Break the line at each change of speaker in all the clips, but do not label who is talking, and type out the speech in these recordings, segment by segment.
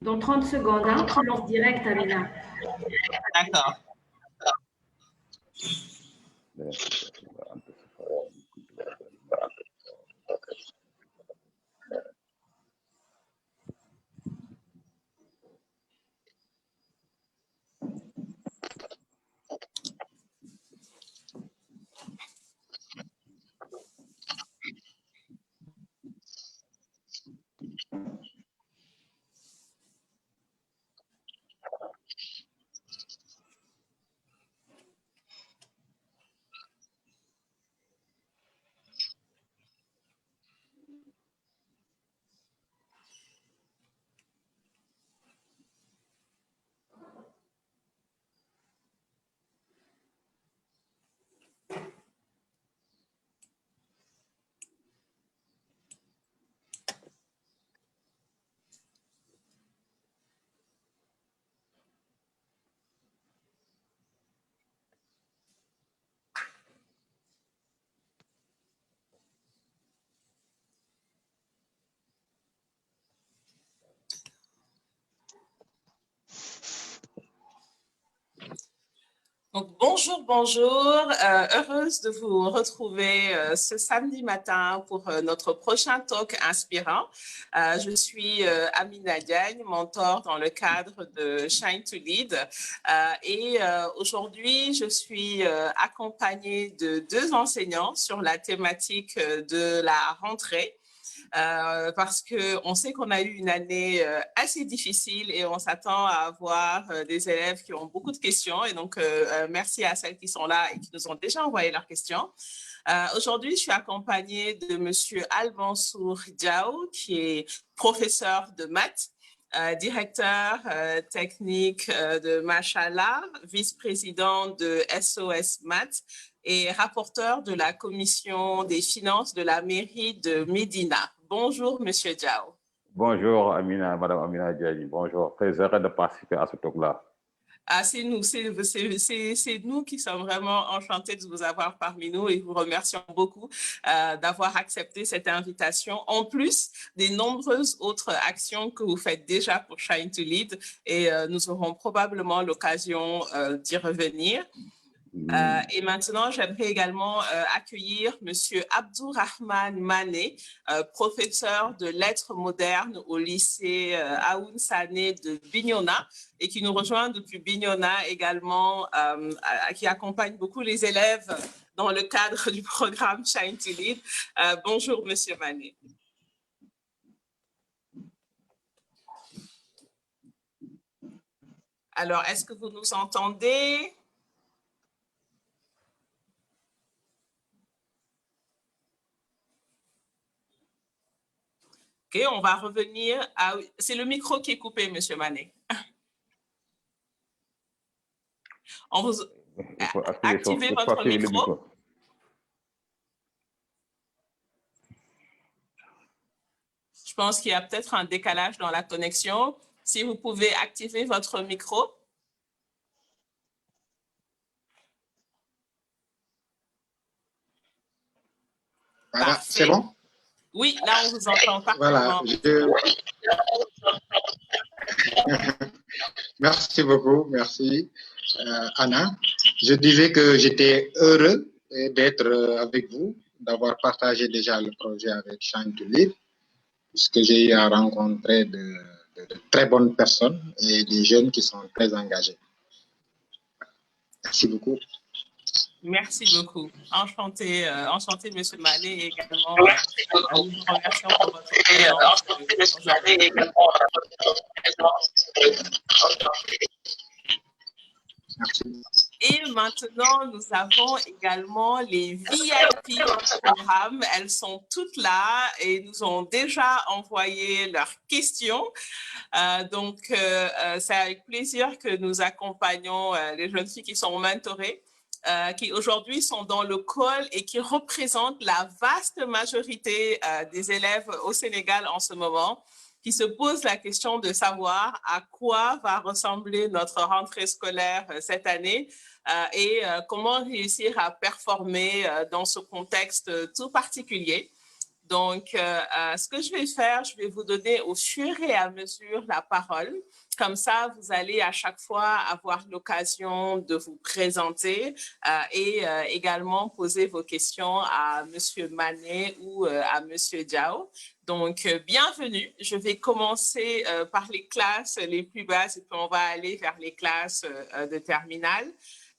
Dans 30 secondes, hein, tu lances direct, Amina.
D'accord. Donc, bonjour, heureuse de vous retrouver ce samedi matin pour notre prochain talk inspirant. Je suis Amina Diagne, mentor dans le cadre de Shine to Lead. Aujourd'hui, je suis accompagnée de 2 enseignants sur la thématique de la rentrée. Parce qu'on sait qu'on a eu une année assez difficile et on s'attend à avoir des élèves qui ont beaucoup de questions. Et donc, merci à celles qui sont là et qui nous ont déjà envoyé leurs questions. Aujourd'hui, je suis accompagnée de Monsieur Al-Mansour Diao, qui est professeur de maths, directeur technique de Machallah, vice-président de SOS Maths et rapporteur de la commission des finances de la mairie de Médina. Bonjour, Monsieur Diao.
Bonjour, Amina, Madame Amina Diagne. Bonjour, très heureux de participer à ce talk-là.
C'est nous qui sommes vraiment enchantés de vous avoir parmi nous et vous remercions beaucoup d'avoir accepté cette invitation, en plus des nombreuses autres actions que vous faites déjà pour Shine to Lead et nous aurons probablement l'occasion d'y revenir. Et maintenant, j'aimerais également accueillir Monsieur Abdourahmane Mané, professeur de lettres modernes au lycée Aoun Sané de Bignona et qui nous rejoint depuis Bignona également, qui accompagne beaucoup les élèves dans le cadre du programme Shine to Lead. Bonjour, Monsieur Mané. Alors, est-ce que vous nous entendez? OK, on va revenir à... C'est le micro qui est coupé, Monsieur Mané. On vous... Activez votre micro. Je pense qu'il y a peut-être un décalage dans la connexion. Si vous pouvez activer votre micro.
Voilà, c'est bon?
Oui, là, on vous entend parfaitement.
Voilà, Merci beaucoup, merci Anna. Je disais que j'étais heureux d'être avec vous, d'avoir partagé déjà le projet avec Shine to Lead, puisque j'ai eu à rencontrer de très bonnes personnes et des jeunes qui sont très engagés. Merci beaucoup.
Merci beaucoup. Enchanté, Monsieur Mané, également. Nous vous remercions pour votre présence aujourd'hui.
Merci.
Et maintenant, nous avons également les VIP du programme. Elles sont toutes là et nous ont déjà envoyé leurs questions. Donc, c'est avec plaisir que nous accompagnons les jeunes filles qui sont mentorées, qui aujourd'hui sont dans le call et qui représentent la vaste majorité des élèves au Sénégal en ce moment, qui se posent la question de savoir à quoi va ressembler notre rentrée scolaire cette année et comment réussir à performer dans ce contexte tout particulier. Donc, ce que je vais faire, je vais vous donner au fur et à mesure la parole. Comme ça, vous allez à chaque fois avoir l'occasion de vous présenter et également poser vos questions à M. Manet ou à M. Diao. Donc, bienvenue. Je vais commencer par les classes les plus basses et puis on va aller vers les classes de terminale.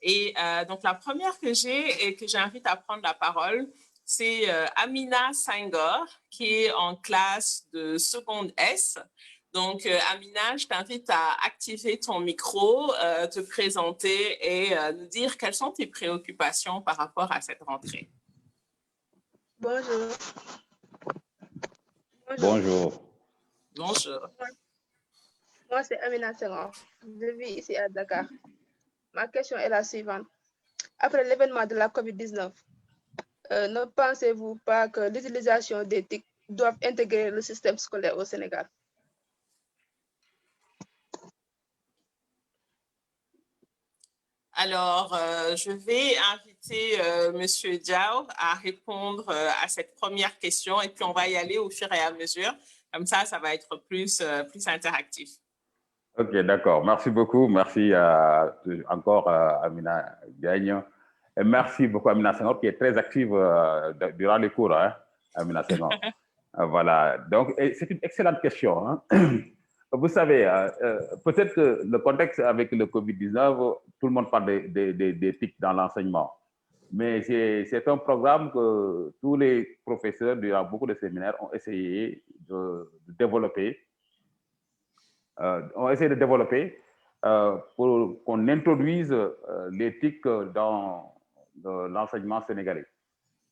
Et donc, la première que j'ai et que j'invite à prendre la parole, c'est Amina Senghor, qui est en classe de seconde S. Donc, Amina, je t'invite à activer ton micro, te présenter et nous dire quelles sont tes préoccupations par rapport à cette rentrée.
Bonjour.
Bonjour.
Bonjour.
Moi, c'est Amina Senghor. Je vis ici à Dakar. Ma question est la suivante. Après l'événement de la COVID-19, ne pensez-vous pas que l'utilisation des TIC doit intégrer le système scolaire au Sénégal?
Alors, je vais inviter M. Diao à répondre à cette première question et puis on va y aller au fur et à mesure. Comme ça va être plus interactif.
Ok, d'accord. Merci beaucoup. Merci encore Amina Gagne. Et merci beaucoup Amina Senghor qui est très active durant les cours, hein, Amina Senghor. Voilà. Donc, c'est une excellente question. Hein. Vous savez, peut-être que le contexte avec le Covid-19, tout le monde parle des TIC dans l'enseignement. Mais c'est un programme que tous les professeurs, durant beaucoup de séminaires, ont essayé de développer. Pour qu'on introduise les TIC dans l'enseignement sénégalais.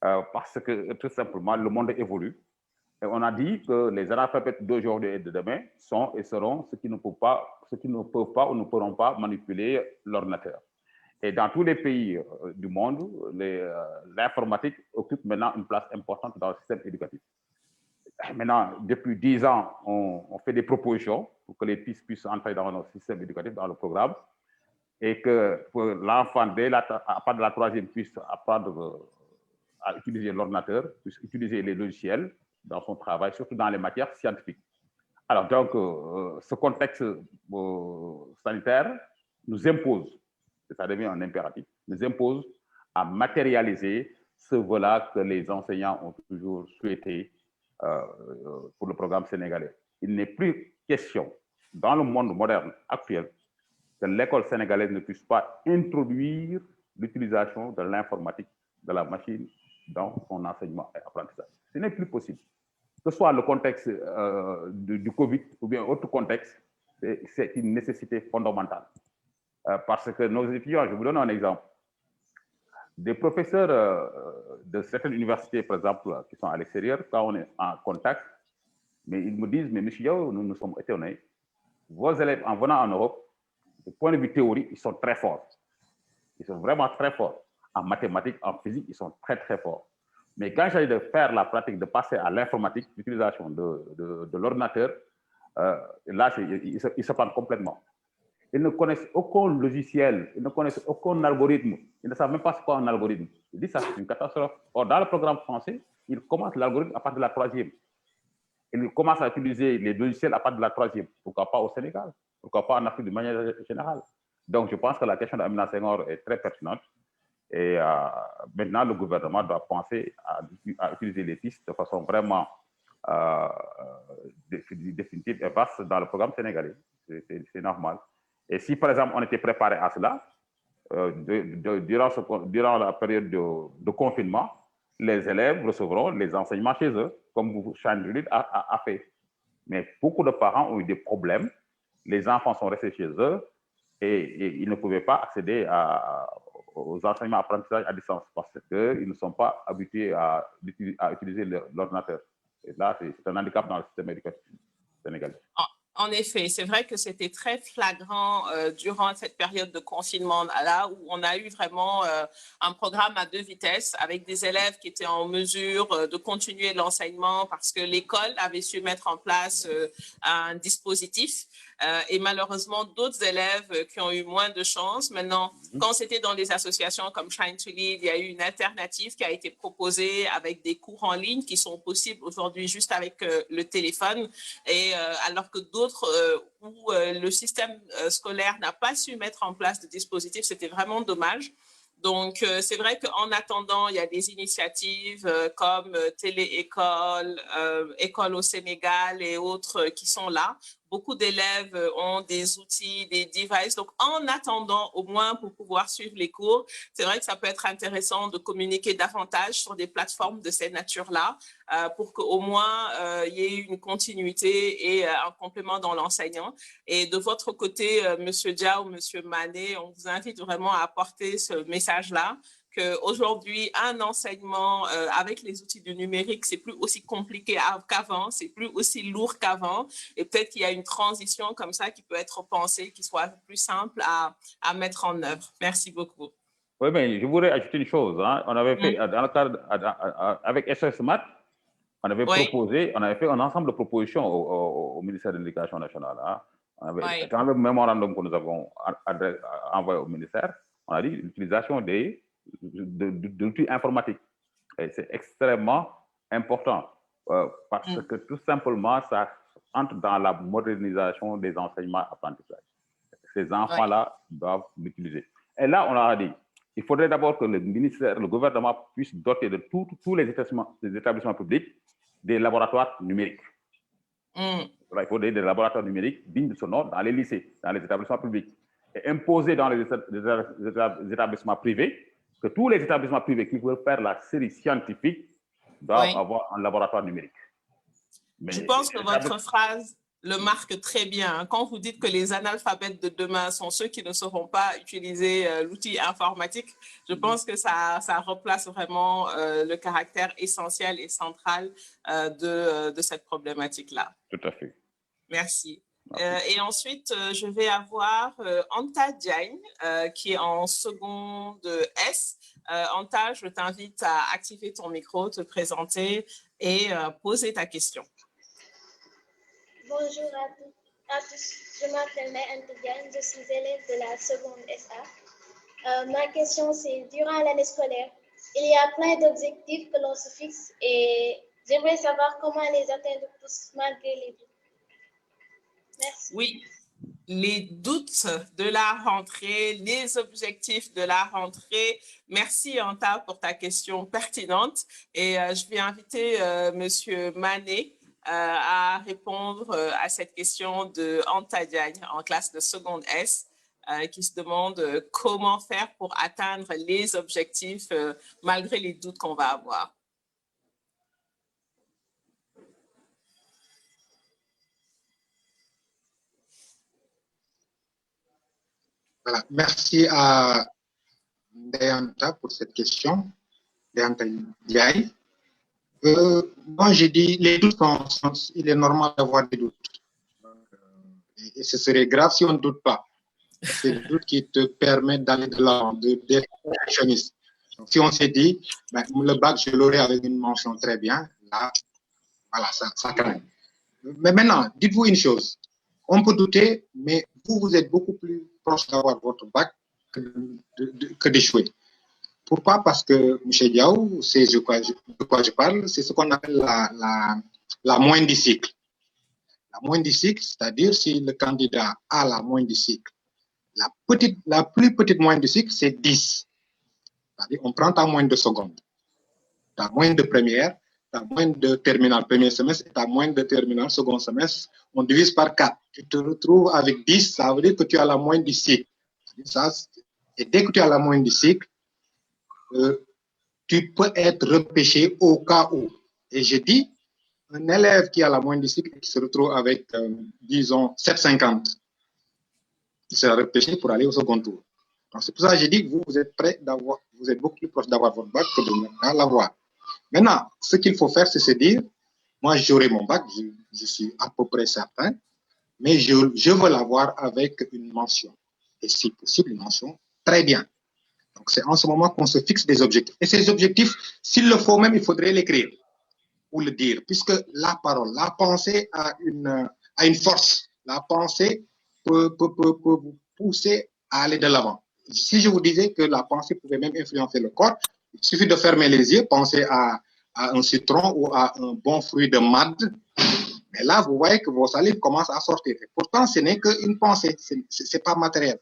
Parce que, tout simplement, le monde évolue. Et on a dit que les analphabètes d'aujourd'hui et de demain sont et seront ceux qui ne peuvent pas ou ne pourront pas manipuler l'ordinateur. Et dans tous les pays du monde, l'informatique occupe maintenant une place importante dans le système éducatif. Maintenant, depuis 10 ans, on fait des propositions pour que les TIC puissent entrer dans notre système éducatif, dans le programme, et que l'enfant, à partir de la troisième, puisse apprendre à utiliser l'ordinateur, puisse utiliser les logiciels dans son travail, surtout dans les matières scientifiques. Alors, donc, ce contexte sanitaire nous impose, ça devient un impératif, nous impose à matérialiser ce volet que les enseignants ont toujours souhaité pour le programme sénégalais. Il n'est plus question, dans le monde moderne actuel, que l'école sénégalaise ne puisse pas introduire l'utilisation de l'informatique, de la machine dans son enseignement et apprentissage. Ce n'est plus possible. Que ce soit le contexte du Covid ou bien autre contexte, c'est une nécessité fondamentale. Parce que nos étudiants, je vous donne un exemple, des professeurs de certaines universités, par exemple, qui sont à l'extérieur, quand on est en contact, mais ils me disent, mais monsieur Yao, nous nous sommes étonnés. Vos élèves, en venant en Europe, du point de vue théorique, ils sont très forts. Ils sont vraiment très forts. En mathématiques, en physique, ils sont très, très forts. Mais quand il s'agit de faire la pratique, de passer à l'informatique, l'utilisation de l'ordinateur, là, ils se prennent complètement. Ils ne connaissent aucun logiciel, ils ne connaissent aucun algorithme. Ils ne savent même pas ce qu'est un algorithme. Ils disent ça, c'est une catastrophe. Or, dans le programme français, ils commencent l'algorithme à partir de la troisième. Ils commencent à utiliser les logiciels à partir de la troisième. Pourquoi pas au Sénégal? Pourquoi pas en Afrique de manière générale? Donc, je pense que la question d'Amina Senghor est très pertinente. Et maintenant, le gouvernement doit penser à utiliser les TIC de façon vraiment définitive et vaste dans le programme sénégalais. C'est normal. Et si, par exemple, on était préparé à cela, durant la période de confinement, les élèves recevront les enseignements chez eux, comme Changelit a fait. Mais beaucoup de parents ont eu des problèmes. Les enfants sont restés chez eux et ils ne pouvaient pas accéder aux enseignements apprentissage à distance parce qu'ils ne sont pas habitués à utiliser l'ordinateur. Et là, c'est un handicap dans le système éducatif sénégalais.
En effet, c'est vrai que c'était très flagrant durant cette période de confinement là où on a eu vraiment un programme à 2 vitesses avec des élèves qui étaient en mesure de continuer l'enseignement parce que l'école avait su mettre en place un dispositif et malheureusement d'autres élèves qui ont eu moins de chance. Maintenant, quand c'était dans des associations comme Shine to Lead, il y a eu une alternative qui a été proposée avec des cours en ligne qui sont possibles aujourd'hui juste avec le téléphone et alors que d'autres où le système scolaire n'a pas su mettre en place de dispositifs, c'était vraiment dommage. Donc, c'est vrai qu'en attendant, il y a des initiatives comme Télé-École, École au Sénégal et autres qui sont là. Beaucoup d'élèves ont des outils, des devices. Donc, en attendant, au moins pour pouvoir suivre les cours, c'est vrai que ça peut être intéressant de communiquer davantage sur des plateformes de cette nature-là pour qu'au moins il y ait une continuité et un complément dans l'enseignant. Et de votre côté, Monsieur Dia ou Monsieur Mané, on vous invite vraiment à apporter ce message-là, qu'aujourd'hui, un enseignement avec les outils du numérique, c'est plus aussi compliqué qu'avant, c'est plus aussi lourd qu'avant. Et peut-être qu'il y a une transition comme ça qui peut être pensée, qui soit plus simple à mettre en œuvre. Merci beaucoup.
Oui, mais je voudrais ajouter une chose. Hein. On avait fait, dans le cadre, avec SOS Maths, on avait proposé, on avait fait un ensemble de propositions au ministère de l'Éducation nationale. Hein. Dans le mémorandum que nous avons envoyé au ministère, on a dit l'utilisation d'outils informatiques. Et c'est extrêmement important parce que tout simplement, ça entre dans la modernisation des enseignements apprentissages. Ces enfants-là doivent l'utiliser. Et là, on a dit, il faudrait d'abord que le ministère, le gouvernement puisse doter de tous les établissements publics des laboratoires numériques. Il faudrait des laboratoires numériques dignes de ce nom dans les lycées, dans les établissements publics. Et imposer dans les établissements privés que tous les établissements privés qui veulent faire la série scientifique doivent avoir un laboratoire numérique.
Mais je pense que votre phrase le marque très bien. Quand vous dites que les analphabètes de demain sont ceux qui ne sauront pas utiliser l'outil informatique, je pense que ça replace vraiment le caractère essentiel et central de cette problématique-là.
Tout à fait.
Merci. Et ensuite, je vais avoir Anta Diagne, qui est en seconde S. Anta, je t'invite à activer ton micro, te présenter et poser ta question.
Bonjour à tous, je m'appelle Anta Diagne, je suis élève de la seconde SA. Ma question c'est, durant l'année scolaire, il y a plein d'objectifs que l'on se fixe et j'aimerais savoir comment les atteindre tous malgré les doutes. Merci.
Oui, les doutes de la rentrée, les objectifs de la rentrée. Merci Anta pour ta question pertinente et je vais inviter Monsieur Mané à répondre à cette question de Anta Diagne en classe de seconde S qui se demande comment faire pour atteindre les objectifs malgré les doutes qu'on va avoir.
Voilà. Merci à Ndeyanta pour cette question. Ndeyanta Diaye. Moi, j'ai dit, les doutes il est normal d'avoir des doutes. Et ce serait grave si on ne doute pas. C'est des doutes qui te permettent d'aller de l'avant, d'être perfectionniste. Donc, si on s'est dit, ben, le bac, je l'aurai avec une mention très bien, là, voilà, ça craint. Mais maintenant, dites-vous une chose. On peut douter, mais vous êtes beaucoup plus proche d'avoir votre bac que d'échouer. Pourquoi? Parce que, M. Diaw, c'est de quoi je parle, c'est ce qu'on appelle la moyenne du cycle. La moyenne du cycle, c'est-à-dire si le candidat a la moyenne du cycle, la plus petite moyenne du cycle, c'est 10. C'est-à-dire, on prend ta moyenne de seconde, ta moyenne de première, ta moyenne de terminale premier semestre et ta moyenne de terminale second semestre, on divise par 4. Tu te retrouves avec 10, ça veut dire que tu as la moyenne du cycle. Et dès que tu as la moyenne du cycle, tu peux être repêché au cas où. Et je dis, un élève qui a la moyenne du cycle et qui se retrouve avec, disons, 7,50, il sera repêché pour aller au second tour. Donc, c'est pour ça que j'ai dit que vous êtes prêt d'avoir, vous êtes beaucoup plus proche d'avoir votre bac que de ne l'avoir. Maintenant, ce qu'il faut faire, c'est se dire, moi, j'aurai mon bac, je suis à peu près certain, mais je veux l'avoir avec une mention. Et si possible, une mention très bien. Donc, c'est en ce moment qu'on se fixe des objectifs. Et ces objectifs, s'il le faut même, il faudrait l'écrire ou le dire, puisque la parole, la pensée a une force. La pensée peut vous pousser à aller de l'avant. Si je vous disais que la pensée pouvait même influencer le corps, il suffit de fermer les yeux, penser à un citron ou à un bon fruit de madre. Mais là, vous voyez que vos salives commencent à sortir. Et pourtant, ce n'est qu'une pensée, ce n'est pas matériel.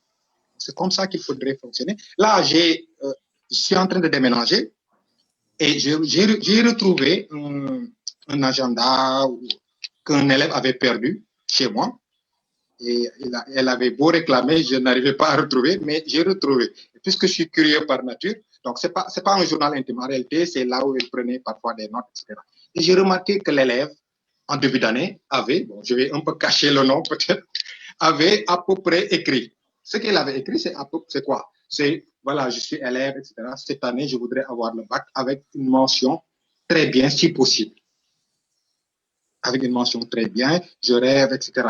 C'est comme ça qu'il faudrait fonctionner. Là, je suis en train de déménager et j'ai retrouvé un agenda qu'un élève avait perdu chez moi. Et elle avait beau réclamer, je n'arrivais pas à retrouver, mais j'ai retrouvé. Et puisque je suis curieux par nature, donc c'est pas un journal intime. En réalité, c'est là où il prenait parfois des notes, etc. Et j'ai remarqué que l'élève, en début d'année, avait, bon, je vais un peu cacher le nom peut-être, avait à peu près écrit. Ce qu'elle avait écrit, c'est quoi? C'est, voilà, je suis élève, etc. Cette année, je voudrais avoir le bac avec une mention très bien, si possible. Avec une mention très bien, je rêve, etc.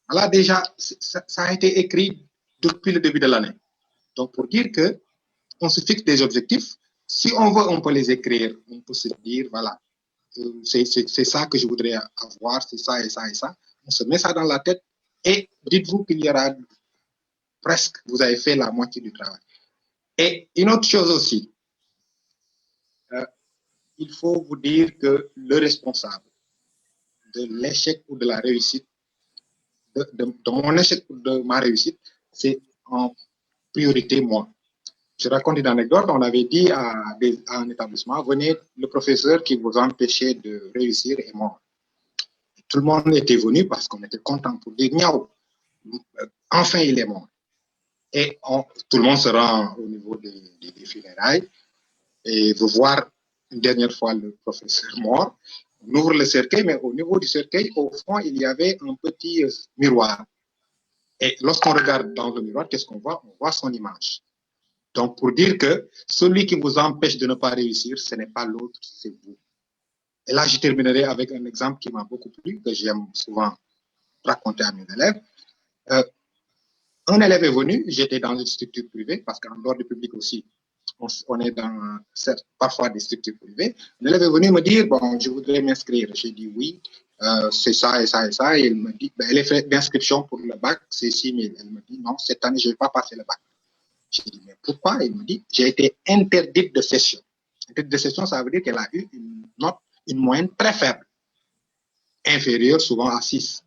Voilà, déjà, ça a été écrit depuis le début de l'année. Donc, pour dire que on se fixe des objectifs, si on veut, on peut les écrire. On peut se dire, voilà, c'est ça que je voudrais avoir, c'est ça et ça et ça. On se met ça dans la tête et dites-vous qu'il y aura presque, vous avez fait la moitié du travail. Et une autre chose aussi, il faut vous dire que le responsable de l'échec ou de la réussite, de mon échec ou de ma réussite, c'est en priorité moi. Je raconte une anecdote, on avait dit à un établissement, venez, le professeur qui vous empêchait de réussir est mort. Tout le monde était venu parce qu'on était content pour dire, niaou, enfin il est mort. Et tout le monde se rend au niveau des funérailles et veut voir une dernière fois le professeur mort. On ouvre le cercueil, mais au niveau du cercueil, au fond, il y avait un petit miroir. Et lorsqu'on regarde dans le miroir, qu'est-ce qu'on voit? On voit son image. Donc, pour dire que celui qui vous empêche de ne pas réussir, ce n'est pas l'autre, c'est vous. Et là, je terminerai avec un exemple qui m'a beaucoup plu, que j'aime souvent raconter à mes élèves. Un élève est venu, j'étais dans une structure privée, parce qu'en dehors du public aussi, on est dans parfois des structures privées. Un élève est venu me dire, bon, je voudrais m'inscrire. J'ai dit oui, c'est ça et ça et ça. Et il me dit, ben, les frais d'inscription pour le bac, c'est 6 000. Elle me dit, non, cette année, je ne vais pas passer le bac. J'ai dit, mais pourquoi? Il me dit, j'ai été interdite de session. Interdite de session, ça veut dire qu'elle a eu une note, une moyenne très faible, inférieure souvent à 6,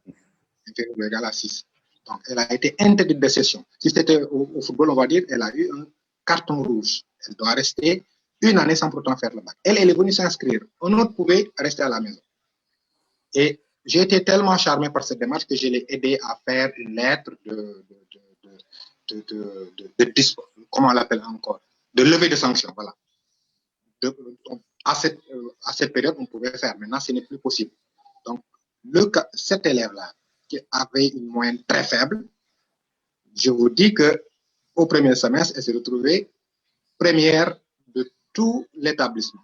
inférieure ou égale à 6. Donc, elle a été interdite de session. Si c'était au football, on va dire, elle a eu un carton rouge. Elle doit rester une année sans pourtant faire le bac. Elle est venue s'inscrire. Un autre pouvait rester à la maison. Et j'ai été tellement charmé par cette démarche que je l'ai aidé à faire une lettre comment on l'appelle encore, de levée de sanctions, voilà. À cette période, on pouvait faire. Maintenant, ce n'est plus possible. Donc, cet élève-là, qui avait une moyenne très faible, je vous dis qu'au premier semestre, elle s'est retrouvée première de tout l'établissement.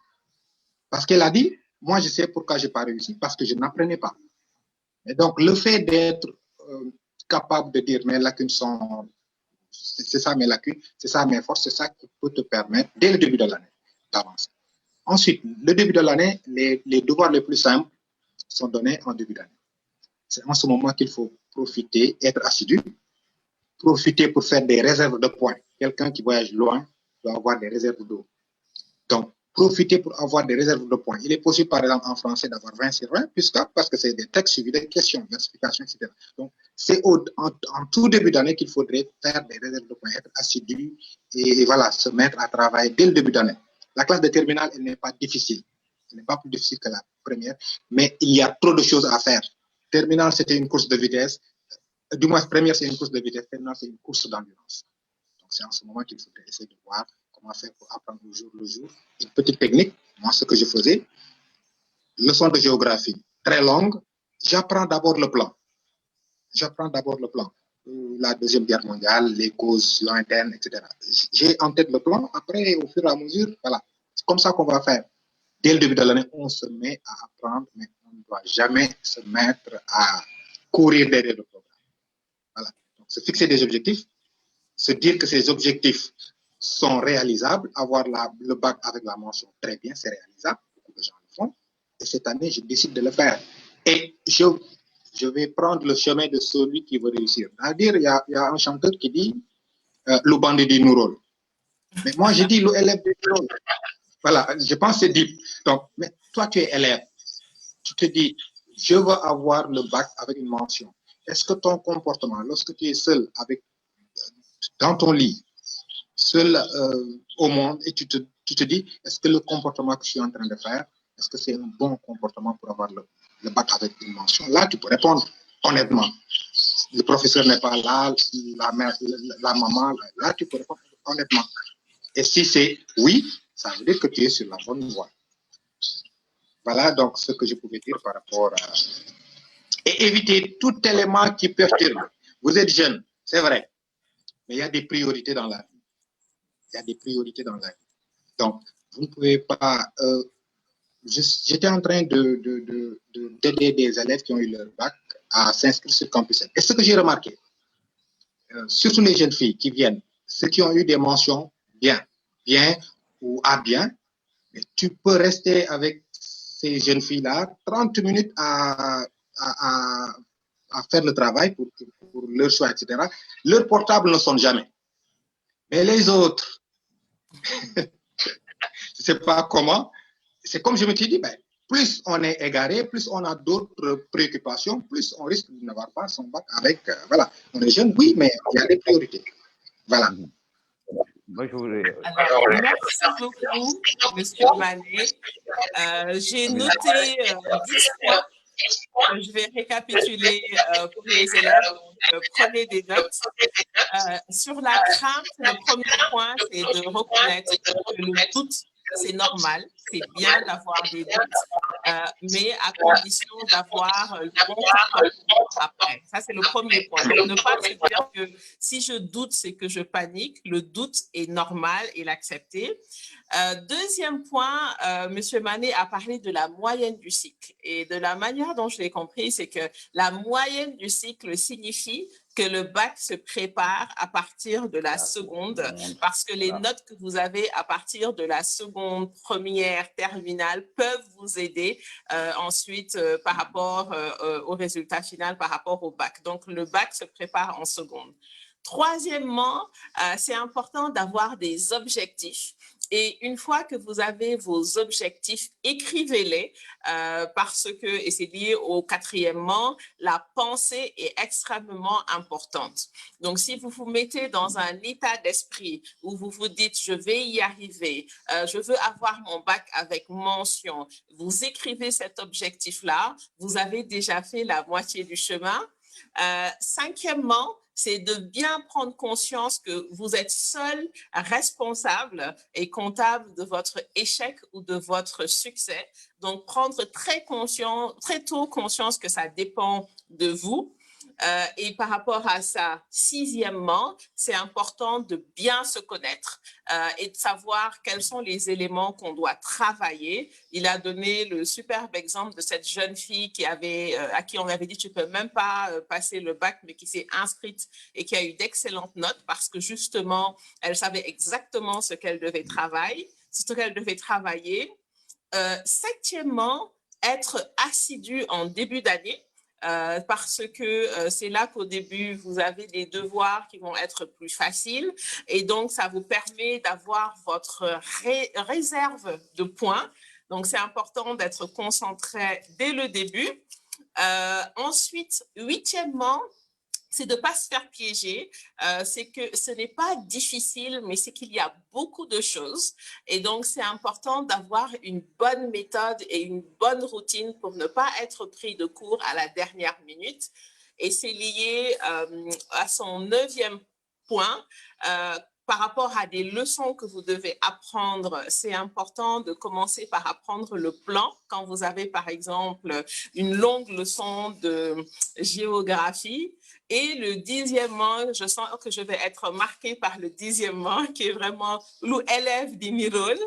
Parce qu'elle a dit, moi, je sais pourquoi je n'ai pas réussi, parce que je n'apprenais pas. Et donc, le fait d'être capable de dire mes lacunes sont... C'est ça mes lacunes, c'est ça mes forces, c'est ça qui peut te permettre, dès le début de l'année, d'avancer. Ensuite, le début de l'année, les devoirs les plus simples sont donnés en début d'année. C'est en ce moment qu'il faut profiter, être assidu, profiter pour faire des réserves de points. Quelqu'un qui voyage loin doit avoir des réserves d'eau. Donc, profiter pour avoir des réserves de points. Il est possible, par exemple, en français, d'avoir 20 sur 20, parce que c'est des textes suivis des questions, des explications, etc. Donc, c'est en tout début d'année qu'il faudrait faire des réserves de points, être assidu et voilà, se mettre à travailler dès le début d'année. La classe de terminale, elle n'est pas difficile. Elle n'est pas plus difficile que la première, mais il y a trop de choses à faire. Terminale, c'était une course de vitesse. Du moins, première, c'est une course de vitesse. Terminale, c'est une course d'endurance. Donc, c'est en ce moment qu'il faudrait essayer de voir comment faire pour apprendre au jour le jour. Une petite technique, moi, ce que je faisais, leçon de géographie très longue, j'apprends d'abord le plan. J'apprends d'abord le plan. La Deuxième Guerre mondiale, les causes lointaines, etc. J'ai en tête le plan. Après, au fur et à mesure, voilà. C'est comme ça qu'on va faire. Dès le début de l'année, on se met à apprendre, mais on ne doit jamais se mettre à courir derrière le programme. Voilà. Donc, se fixer des objectifs, se dire que ces objectifs sont réalisables, avoir le bac avec la mention très bien, c'est réalisable, beaucoup de gens le font. Et cette année, je décide de le faire. Et je vais prendre le chemin de celui qui veut réussir. C'est-à-dire, il y a un chanteur qui dit le bandit du Nourol. Mais moi, je dis l'élève du Nourol. Voilà, je pense que c'est deep. Donc, mais toi, tu es élève. Tu te dis, je veux avoir le bac avec une mention. Est-ce que ton comportement, lorsque tu es seul dans ton lit, seul au monde, et tu te dis, est-ce que le comportement que je suis en train de faire, est-ce que c'est un bon comportement pour avoir le bac avec une mention? Là, tu peux répondre honnêtement. Le professeur n'est pas là, la mère, la maman, là, tu peux répondre honnêtement. Et si c'est oui, ça veut dire que tu es sur la bonne voie. Voilà donc ce que je pouvais dire par rapport à... Et éviter tout élément qui perturbe. Vous êtes jeune, c'est vrai, mais il y a des priorités dans la vie. Il y a des priorités dans la vie. Donc, vous ne pouvez pas... J'étais en train d'aider des élèves qui ont eu leur bac à s'inscrire sur Campus. Et ce que j'ai remarqué, surtout les jeunes filles qui viennent, ceux qui ont eu des mentions bien ou à bien, mais tu peux rester avec ces jeunes filles-là 30 minutes à faire le travail pour leur choix, etc. Leurs portables ne sonne jamais. Mais les autres, je ne sais pas comment, c'est comme je me suis dit, ben, plus on est égaré, plus on a d'autres préoccupations, plus on risque de n'avoir pas son bac avec, voilà, on est jeune, oui, mais il y a des priorités. Voilà.
Alors, merci beaucoup, Monsieur Mané. J'ai noté 10 points. Je vais récapituler pour les élèves. Donc, prenez des notes. Sur la crainte, le premier point, c'est de reconnaître que le doute, c'est normal. C'est bien d'avoir des doutes, mais à condition d'avoir le bon comportement après. Ça, c'est le premier point. Donc, ne pas se dire que si je doute, c'est que je panique. Le doute est normal et l'accepter. Deuxième point, Monsieur Mané a parlé de la moyenne du cycle. Et de la manière dont je l'ai compris, c'est que la moyenne du cycle signifie que le bac se prépare à partir de la seconde, parce que les notes que vous avez à partir de la seconde, première, terminale peuvent vous aider ensuite par rapport au résultat final, par rapport au bac. Donc, le bac se prépare en seconde. Troisièmement, c'est important d'avoir des objectifs. Et une fois que vous avez vos objectifs, écrivez-les parce que, et c'est lié au quatrièmement, la pensée est extrêmement importante. Donc, si vous vous mettez dans un état d'esprit où vous vous dites, je vais y arriver, je veux avoir mon bac avec mention, vous écrivez cet objectif-là, vous avez déjà fait la moitié du chemin. Cinquièmement, c'est de bien prendre conscience que vous êtes seul responsable et comptable de votre échec ou de votre succès. Donc, prendre très tôt conscience que ça dépend de vous. Et par rapport à ça, sixièmement, c'est important de bien se connaître et de savoir quels sont les éléments qu'on doit travailler. Il a donné le superbe exemple de cette jeune fille à qui on avait dit tu ne peux même pas passer le bac, mais qui s'est inscrite et qui a eu d'excellentes notes parce que justement, elle savait exactement ce qu'elle devait travailler. Septièmement, être assidu en début d'année. Parce que c'est là qu'au début, vous avez des devoirs qui vont être plus faciles et donc ça vous permet d'avoir votre réserve de points. Donc, c'est important d'être concentré dès le début. Ensuite, huitièmement, c'est de ne pas se faire piéger, c'est que ce n'est pas difficile, mais c'est qu'il y a beaucoup de choses. Et donc, c'est important d'avoir une bonne méthode et une bonne routine pour ne pas être pris de court à la dernière minute. Et c'est lié à son 9e point. Par rapport à des leçons que vous devez apprendre, c'est important de commencer par apprendre le plan. Quand vous avez, par exemple, une longue leçon de géographie, et le 10e, je sens que je vais être marquée par le 10e, qui est vraiment l'élève d'Imirol.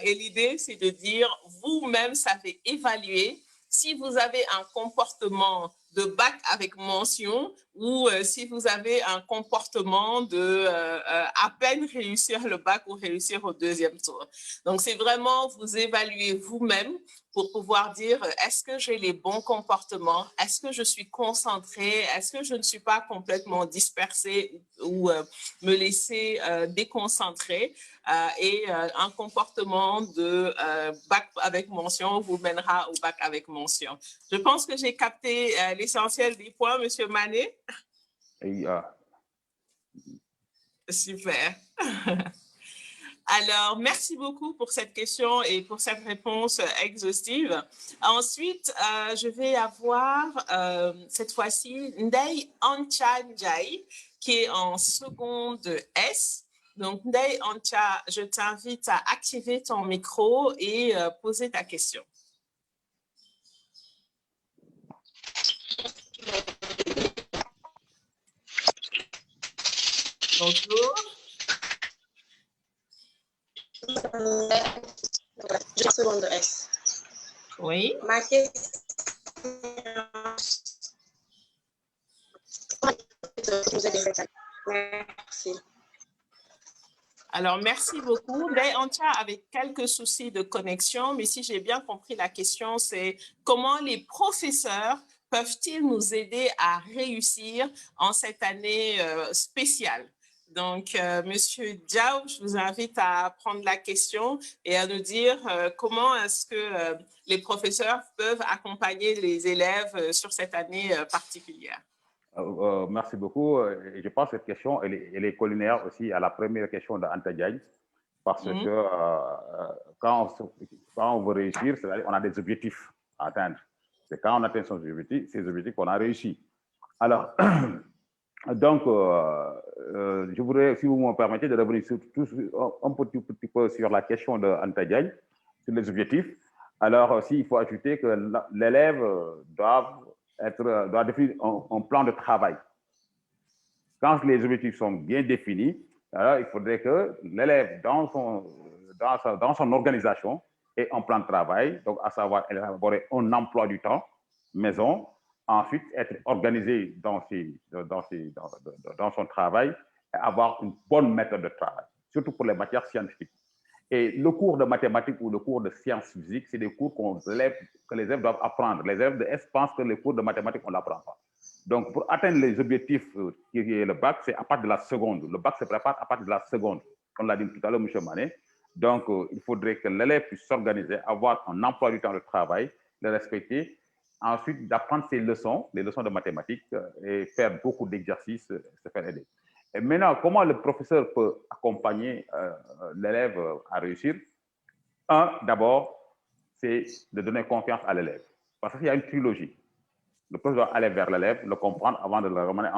Et l'idée, c'est de dire, vous-même savez évaluer si vous avez un comportement de bac avec mention ou si vous avez un comportement de à peine réussir le bac ou réussir au deuxième tour. Donc, c'est vraiment vous évaluer vous-même pour pouvoir dire est-ce que j'ai les bons comportements, est-ce que je suis concentrée, est-ce que je ne suis pas complètement dispersée ou me laisser déconcentrer et un comportement de bac avec mention vous mènera au bac avec mention. Je pense que j'ai capté l'essentiel des points, Monsieur Mané. Super. Alors, merci beaucoup pour cette question et pour cette réponse exhaustive. Ensuite, je vais avoir cette fois-ci Ndei Ancha Njai, qui est en seconde S. Donc, Ndei Ancha, je t'invite à activer ton micro et poser ta question. Bonjour.
Je seconde S.
Oui.
Ma question. Merci.
Alors, merci beaucoup. Mais on tient avec quelques soucis de connexion, mais si j'ai bien compris la question, c'est comment les professeurs peuvent-ils nous aider à réussir en cette année spéciale? Donc, Monsieur Diaw, je vous invite à prendre la question et à nous dire comment est-ce que les professeurs peuvent accompagner les élèves sur cette année particulière.
Merci beaucoup. Je pense que cette question, elle est collinaire aussi à la première question d'Anta Diagne, parce que quand on veut réussir, on a des objectifs à atteindre. C'est quand on atteint ces objectifs qu'on a réussi. Alors, donc, je voudrais, si vous me permettez, de revenir un petit peu sur la question d'Anta Diagne, sur les objectifs. Alors, aussi, il faut ajouter que l'élève doit définir un plan de travail. Quand les objectifs sont bien définis, alors il faudrait que l'élève, dans son organisation, ait un plan de travail, donc à savoir élaborer un emploi du temps maison, ensuite être organisé dans son travail et avoir une bonne méthode de travail, surtout pour les matières scientifiques. Et le cours de mathématiques ou le cours de sciences physiques, c'est des cours que les élèves doivent apprendre. Les élèves de S pensent que les cours de mathématiques, on ne l'apprend pas. Donc, pour atteindre les objectifs qui est le bac, c'est à partir de la seconde. Le bac se prépare à partir de la seconde, comme l'a dit tout à l'heure M. Mané. Donc, il faudrait que l'élève puisse s'organiser, avoir un emploi du temps de travail, le respecter, ensuite d'apprendre ses leçons, les leçons de mathématiques, et faire beaucoup d'exercices, se faire aider. Et maintenant, comment le professeur peut accompagner l'élève à réussir? D'abord, c'est de donner confiance à l'élève. Parce qu'il y a une trilogie. Le professeur doit aller vers l'élève, le comprendre avant de le ramener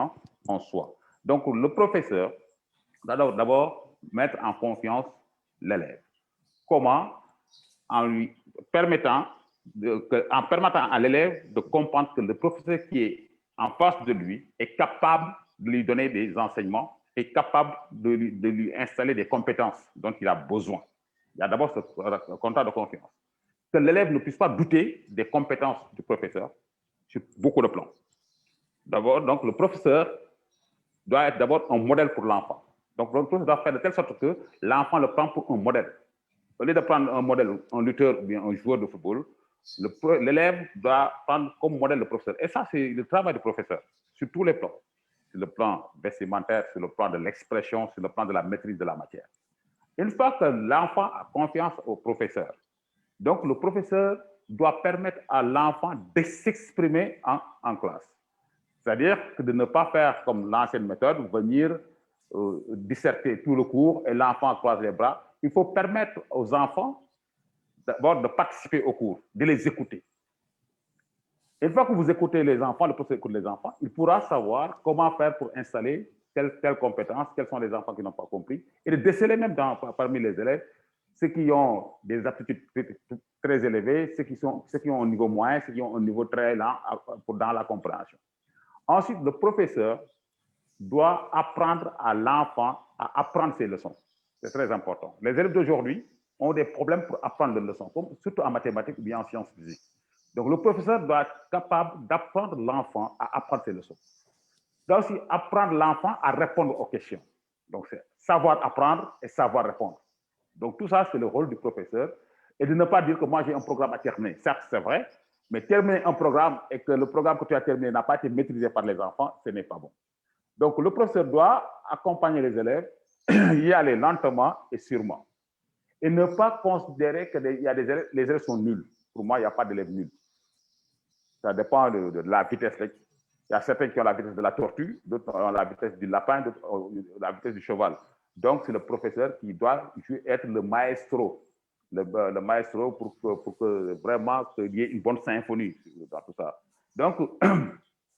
en soi. Donc, le professeur doit d'abord mettre en confiance l'élève. Comment? En lui permettant à l'élève de comprendre que le professeur qui est en face de lui est capable de lui donner des enseignements, est capable de lui installer des compétences dont il a besoin. Il y a d'abord ce contrat de confiance. Que l'élève ne puisse pas douter des compétences du professeur sur beaucoup de plans. D'abord, donc, le professeur doit être d'abord un modèle pour l'enfant. Donc, le professeur doit faire de telle sorte que l'enfant le prend pour un modèle. Au lieu de prendre un modèle, un lutteur ou bien un joueur de football, l'élève doit prendre comme modèle le professeur. Et ça, c'est le travail du professeur, sur tous les plans. Sur le plan vestimentaire, sur le plan de l'expression, sur le plan de la maîtrise de la matière. Une fois que l'enfant a confiance au professeur, donc le professeur doit permettre à l'enfant de s'exprimer en classe. C'est-à-dire que de ne pas faire comme l'ancienne méthode, venir disserter tout le cours et l'enfant croise les bras. Il faut permettre aux enfants d'abord de participer au cours, de les écouter. Une fois que vous écoutez les enfants, le professeur écoute les enfants, il pourra savoir comment faire pour installer telle compétence, quels sont les enfants qui n'ont pas compris, et de déceler même parmi les élèves ceux qui ont des aptitudes très élevées, ceux qui ont un niveau moyen, ceux qui ont un niveau très lent dans la compréhension. Ensuite, le professeur doit apprendre à l'enfant à apprendre ses leçons. C'est très important. Les élèves d'aujourd'hui ont des problèmes pour apprendre les leçons, surtout en mathématiques ou bien en sciences physiques. Donc, le professeur doit être capable d'apprendre l'enfant à apprendre ses leçons. Il doit aussi apprendre l'enfant à répondre aux questions. Donc, c'est savoir apprendre et savoir répondre. Donc, tout ça, c'est le rôle du professeur. Et de ne pas dire que moi, j'ai un programme à terminer. Certes, c'est vrai, mais terminer un programme et que le programme que tu as terminé n'a pas été maîtrisé par les enfants, ce n'est pas bon. Donc, le professeur doit accompagner les élèves, y aller lentement et sûrement. Et ne pas considérer que les élèves sont nuls. Pour moi, il n'y a pas d'élèves nuls. Ça dépend de la vitesse. Il y a certains qui ont la vitesse de la tortue, d'autres ont la vitesse du lapin, d'autres ont la vitesse du cheval. Donc, c'est le professeur qui doit être le maestro. Le maestro pour que vraiment qu'il y ait une bonne symphonie dans tout ça. Donc,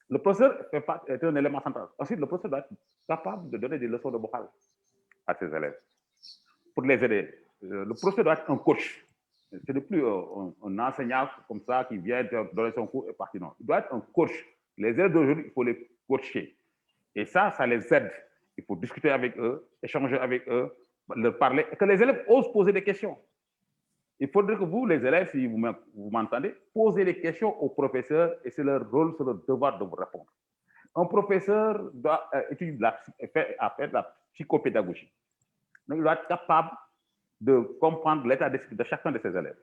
le professeur est un élément central. Ensuite, le professeur doit être capable de donner des leçons de morale à ses élèves pour les aider. Le professeur doit être un coach. Ce n'est plus un enseignant comme ça qui vient donner son cours et partir. Non. Il doit être un coach. Les élèves d'aujourd'hui, il faut les coacher. Et ça les aide. Il faut discuter avec eux, échanger avec eux, leur parler, et que les élèves osent poser des questions. Il faudrait que vous, les élèves, si vous m'entendez, posez des questions aux professeurs et c'est leur rôle, c'est leur devoir de vous répondre. Un professeur doit faire de la psychopédagogie. Donc, il doit être capable de comprendre l'état d'esprit de chacun de ses élèves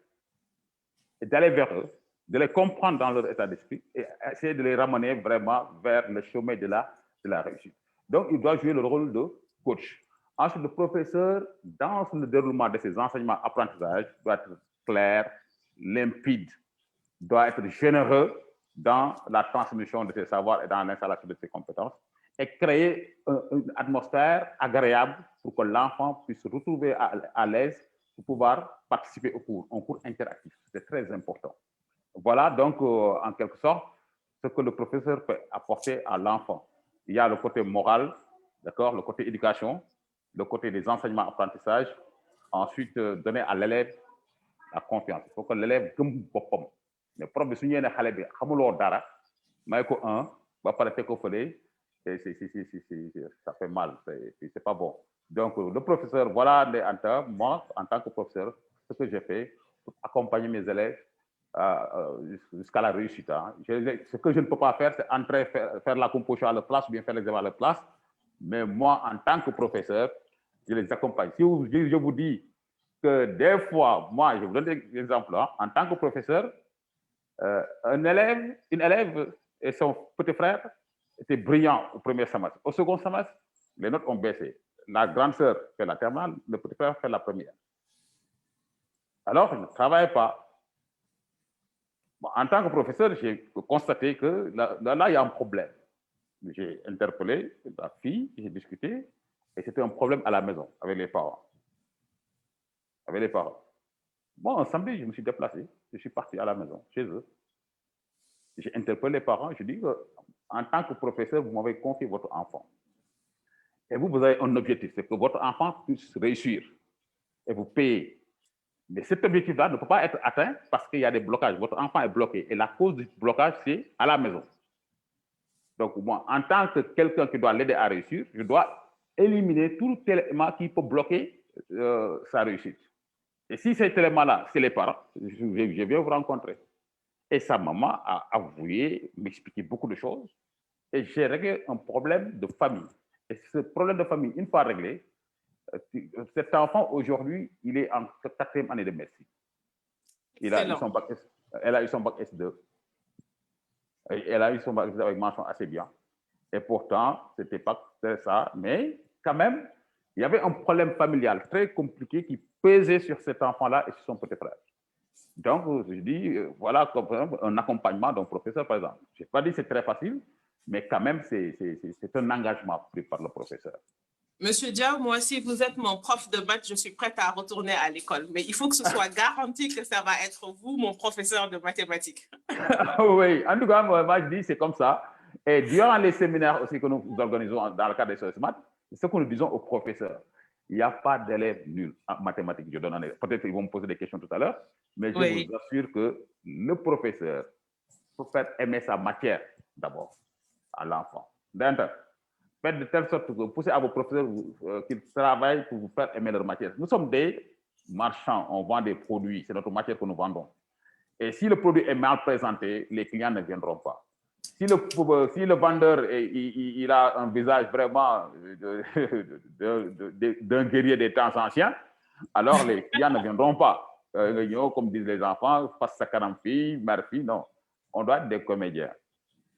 et d'aller vers eux, de les comprendre dans leur état d'esprit et essayer de les ramener vraiment vers le chemin de la réussite. Donc, il doit jouer le rôle de coach. Ensuite, le professeur, dans le déroulement de ses enseignements apprentissages, doit être clair, limpide, doit être généreux dans la transmission de ses savoirs et dans l'installation de ses compétences et créer une atmosphère agréable pour que l'enfant puisse se retrouver à l'aise pour pouvoir participer au cours, un cours interactif. C'est très important. Voilà donc, en quelque sorte, ce que le professeur peut apporter à l'enfant. Il y a le côté moral, d'accord, le côté éducation, le côté des enseignements apprentissages, ensuite donner à l'élève la confiance. Il faut que l'élève gëm boppam. Mais prof bi su ñëwee ne xale bi xamuloo dara may ko un ba pare te ko fële ça fait mal, c'est pas bon. Donc le professeur, voilà moi en tant que professeur, ce que j'ai fait pour accompagner mes élèves jusqu'à la réussite. Hein. Ce que je ne peux pas faire, c'est entrer, faire la composition à leur place, ou bien faire l'examen à leur place. Mais moi, en tant que professeur, je les accompagne. Si je vous dis que des fois, moi, je vous donne des exemples, hein, en tant que professeur, une élève et son petit frère étaient brillants au premier semestre. Au second semestre, les notes ont baissé. La grande sœur fait la terminale, le petit frère fait la première. Alors, je ne travaille pas. Bon, en tant que professeur, j'ai constaté que là, il y a un problème. J'ai interpellé la fille, j'ai discuté, et c'était un problème à la maison, avec les parents. Bon, un samedi, je me suis déplacé, je suis parti à la maison, chez eux. J'ai interpellé les parents, je dis qu'en tant que professeur, vous m'avez confié votre enfant. Et vous avez un objectif, c'est que votre enfant puisse réussir. Et vous payez. Mais cet objectif-là ne peut pas être atteint parce qu'il y a des blocages. Votre enfant est bloqué. Et la cause du blocage, c'est à la maison. Donc, moi, en tant que quelqu'un qui doit l'aider à réussir, je dois éliminer tout élément qui peut bloquer sa réussite. Et si cet élément-là, c'est les parents, je viens vous rencontrer. Et sa maman a avoué, m'expliquer beaucoup de choses. Et j'ai réglé un problème de famille. Et ce problème de famille, une fois réglé, cet enfant, aujourd'hui, il est en 4e année de médecine. Elle a eu son bac S2. Elle a eu son bac S2 avec mention assez bien. Et pourtant, ce n'était pas ça. Mais quand même, il y avait un problème familial très compliqué qui pesait sur cet enfant-là et sur son petit frère. Donc, je dis, voilà un accompagnement d'un professeur, par exemple. Je n'ai pas dit que c'est très facile, mais quand même, c'est un engagement pris par le professeur.
Monsieur Diaw, moi, si vous êtes mon prof de maths, je suis prête à retourner à l'école. Mais il faut que ce soit garanti que ça va être vous, mon professeur de mathématiques.
Oui, en tout cas, moi, je dis, c'est comme ça. Et durant les séminaires aussi que nous organisons dans le cadre des SOS Maths, c'est ce que nous disons aux professeurs. Il n'y a pas d'élèves nuls en mathématiques. Peut-être qu'ils vont me poser des questions tout à l'heure, mais je vous assure que le professeur peut faire aimer sa matière d'abord à l'enfant. Faites de telle sorte que vous poussez à vos professeurs qu'ils travaillent pour vous faire aimer leur matière. Nous sommes des marchands, on vend des produits, c'est notre matière que nous vendons. Et si le produit est mal présenté, les clients ne viendront pas. Si le vendeur il a un visage vraiment d'un guerrier des temps anciens, alors les clients ne viendront pas. Comme disent les enfants, face à Karamfi, Marfi, non. On doit être des comédiens.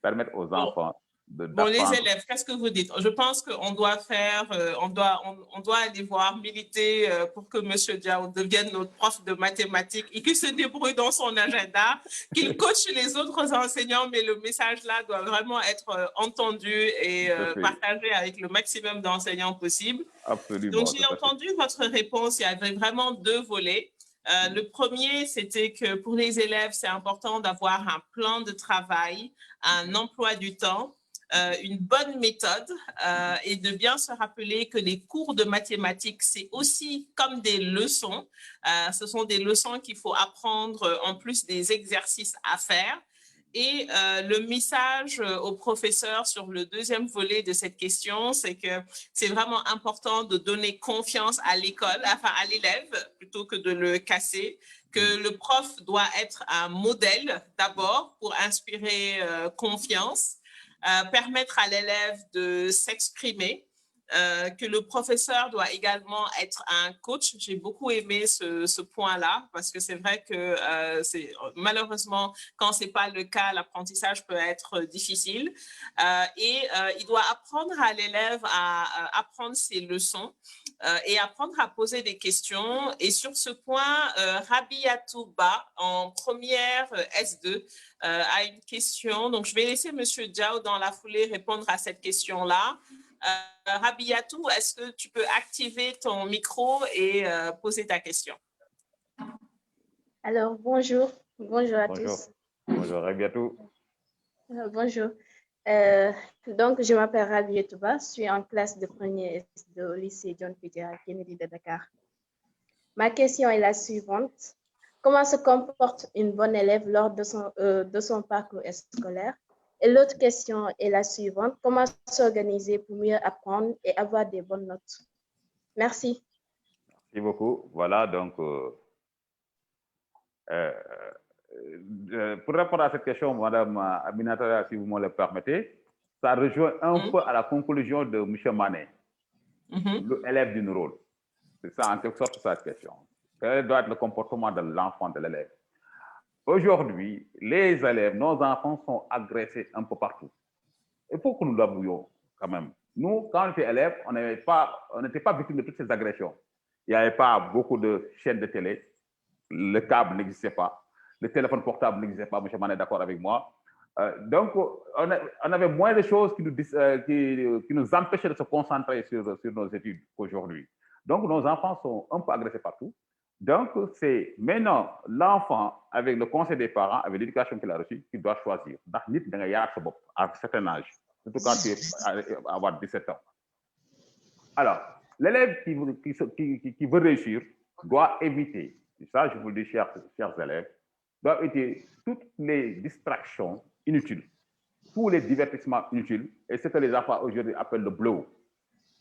Permettre aux enfants
Bon, les élèves, qu'est-ce que vous dites? Je pense qu'on doit faire, on doit aller voir, militer pour que M. Diao devienne notre prof de mathématiques et qu'il se débrouille dans son agenda, qu'il coach les autres enseignants, mais le message là doit vraiment être entendu et partagé avec le maximum d'enseignants possible.
Absolument.
Donc, j'ai entendu votre réponse. Il y avait vraiment deux volets. Le premier, c'était que pour les élèves, c'est important d'avoir un plan de travail, un emploi du temps, une bonne méthode et de bien se rappeler que les cours de mathématiques, c'est aussi comme des leçons. Ce sont des leçons qu'il faut apprendre en plus des exercices à faire. Et le message aux professeurs sur le deuxième volet de cette question, c'est que c'est vraiment important de donner confiance à l'école, enfin à l'élève, plutôt que de le casser, que le prof doit être un modèle d'abord pour inspirer confiance, permettre à l'élève de s'exprimer, que le professeur doit également être un coach. J'ai beaucoup aimé ce point-là parce que c'est vrai que malheureusement, quand ce n'est pas le cas, l'apprentissage peut être difficile. Il doit apprendre à l'élève à apprendre ses leçons et apprendre à poser des questions. Et sur ce point, Rabiatou Ba, en première S2, a une question. Donc, je vais laisser M. Diao dans la foulée répondre à cette question-là. Rabiatou, est-ce que tu peux activer ton micro et poser ta question?
Alors, bonjour. Bonjour à tous.
Bonjour, Rabiatou.
Bonjour. Donc, je m'appelle Rabiatou Ba, je suis en classe de première au lycée John Fitzgerald Kennedy de Dakar. Ma question est la suivante. Comment se comporte une bonne élève lors de son parcours scolaire? Et l'autre question est la suivante. Comment s'organiser pour mieux apprendre et avoir des bonnes notes? Merci.
Merci beaucoup. Voilà, donc, pour répondre à cette question, Madame Aminata, si vous me le permettez, ça rejoint un peu à la conclusion de M. Manet, l'élève d'une rôle. C'est ça, en quelque sorte, sa question. Quel doit être le comportement de l'enfant, de l'élève? Aujourd'hui, les élèves, nos enfants sont agressés un peu partout. Il faut que nous l'avouions quand même. Nous, quand on était élèves, on n'était pas victimes de toutes ces agressions. Il n'y avait pas beaucoup de chaînes de télé, le câble n'existait pas, le téléphone portable n'existait pas, M. Manet est d'accord avec moi. Donc, on avait moins de choses qui nous empêchaient de se concentrer sur nos études qu'aujourd'hui. Donc, nos enfants sont un peu agressés partout. Donc, c'est maintenant l'enfant, avec le conseil des parents, avec l'éducation qu'il a reçue, qui doit choisir. À un certain âge, surtout quand tu vas avoir 17 ans. Alors, l'élève qui veut réussir doit éviter, et ça je vous le dis, chers élèves, doit éviter toutes les distractions inutiles, tous les divertissements inutiles, et ce que les enfants aujourd'hui appellent le blow.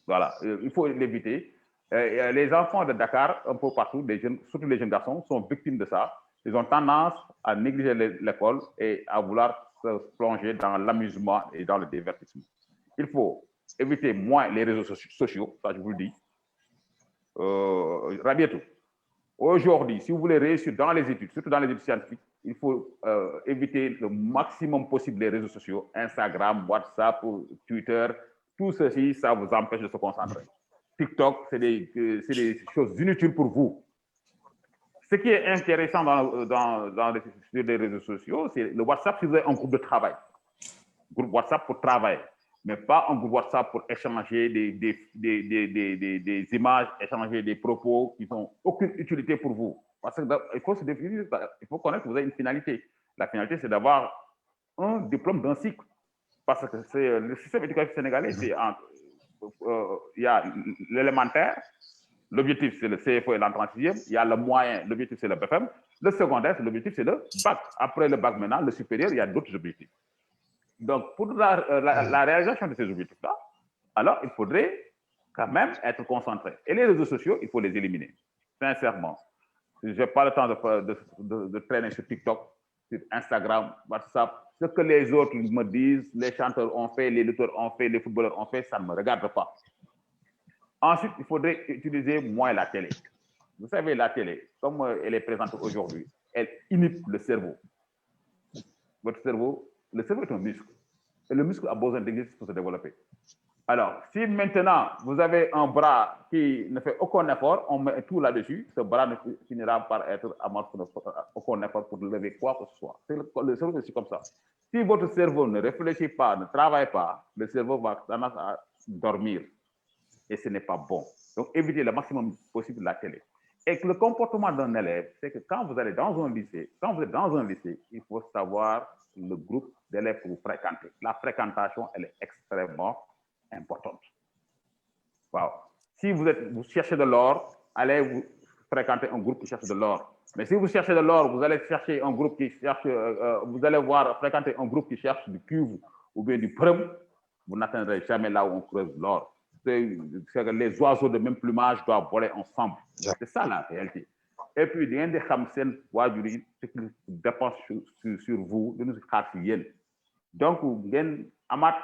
Voilà, il faut l'éviter. Les enfants de Dakar, un peu partout, surtout les jeunes garçons, sont victimes de ça. Ils ont tendance à négliger l'école et à vouloir se plonger dans l'amusement et dans le divertissement. Il faut éviter moins les réseaux sociaux, ça je vous le dis. Rabiatou, aujourd'hui, si vous voulez réussir dans les études, surtout dans les études scientifiques, il faut éviter le maximum possible les réseaux sociaux, Instagram, WhatsApp, Twitter, tout ceci, ça vous empêche de se concentrer. TikTok, c'est des choses inutiles pour vous. Ce qui est intéressant sur les réseaux sociaux, c'est le WhatsApp si vous avez un groupe de travail. Groupe WhatsApp pour travailler, mais pas un groupe WhatsApp pour échanger des images, échanger des propos qui n'ont aucune utilité pour vous. Parce qu'il faut se définir, il faut connaître que vous avez une finalité. La finalité, c'est d'avoir un diplôme d'un cycle. Parce que le système éducatif sénégalais, il y a l'élémentaire, l'objectif c'est le CFO et l'entrée en sixième, il y a le moyen, l'objectif c'est le BFM, le secondaire, l'objectif c'est le bac. Après le bac maintenant, le supérieur, il y a d'autres objectifs. Donc, pour la réalisation de ces objectifs-là, alors il faudrait quand même être concentré. Et les réseaux sociaux, il faut les éliminer, sincèrement. Je n'ai pas le temps de traîner sur TikTok, sur Instagram, WhatsApp. Ce que les autres me disent, les chanteurs ont fait, les lutteurs ont fait, les footballeurs ont fait, ça ne me regarde pas. Ensuite, il faudrait utiliser moins la télé. Vous savez, la télé, comme elle est présente aujourd'hui, elle inhibe le cerveau. Votre cerveau, le cerveau est un muscle. Et le muscle a besoin d'exercice pour se développer. Alors, si maintenant vous avez un bras qui ne fait aucun effort, on met tout là-dessus, ce bras ne finira par être amorti aucun effort pour lever quoi que ce soit. Le cerveau, c'est comme ça. Si votre cerveau ne réfléchit pas, ne travaille pas, le cerveau va tendance à dormir. Et ce n'est pas bon. Donc, évitez le maximum possible la télé. Et que le comportement d'un élève, c'est que quand vous allez dans un lycée, quand vous êtes dans un lycée, il faut savoir le groupe d'élèves que vous fréquentez. La fréquentation, elle est extrêmement importante. Wow. Si vous cherchez de l'or, allez vous fréquenter un groupe qui cherche de l'or. Mais si vous cherchez de l'or, vous allez chercher un groupe qui cherche, vous allez fréquenter un groupe qui cherche du cuivre ou bien du prüm, vous n'atteindrez jamais là où on creuse l'or. C'est que les oiseaux de même plumage doivent voler ensemble. C'est ça la réalité. Et puis, il y a des Hamsen, ce qui dépend sur vous, de nous faire. Donc, il y a un amat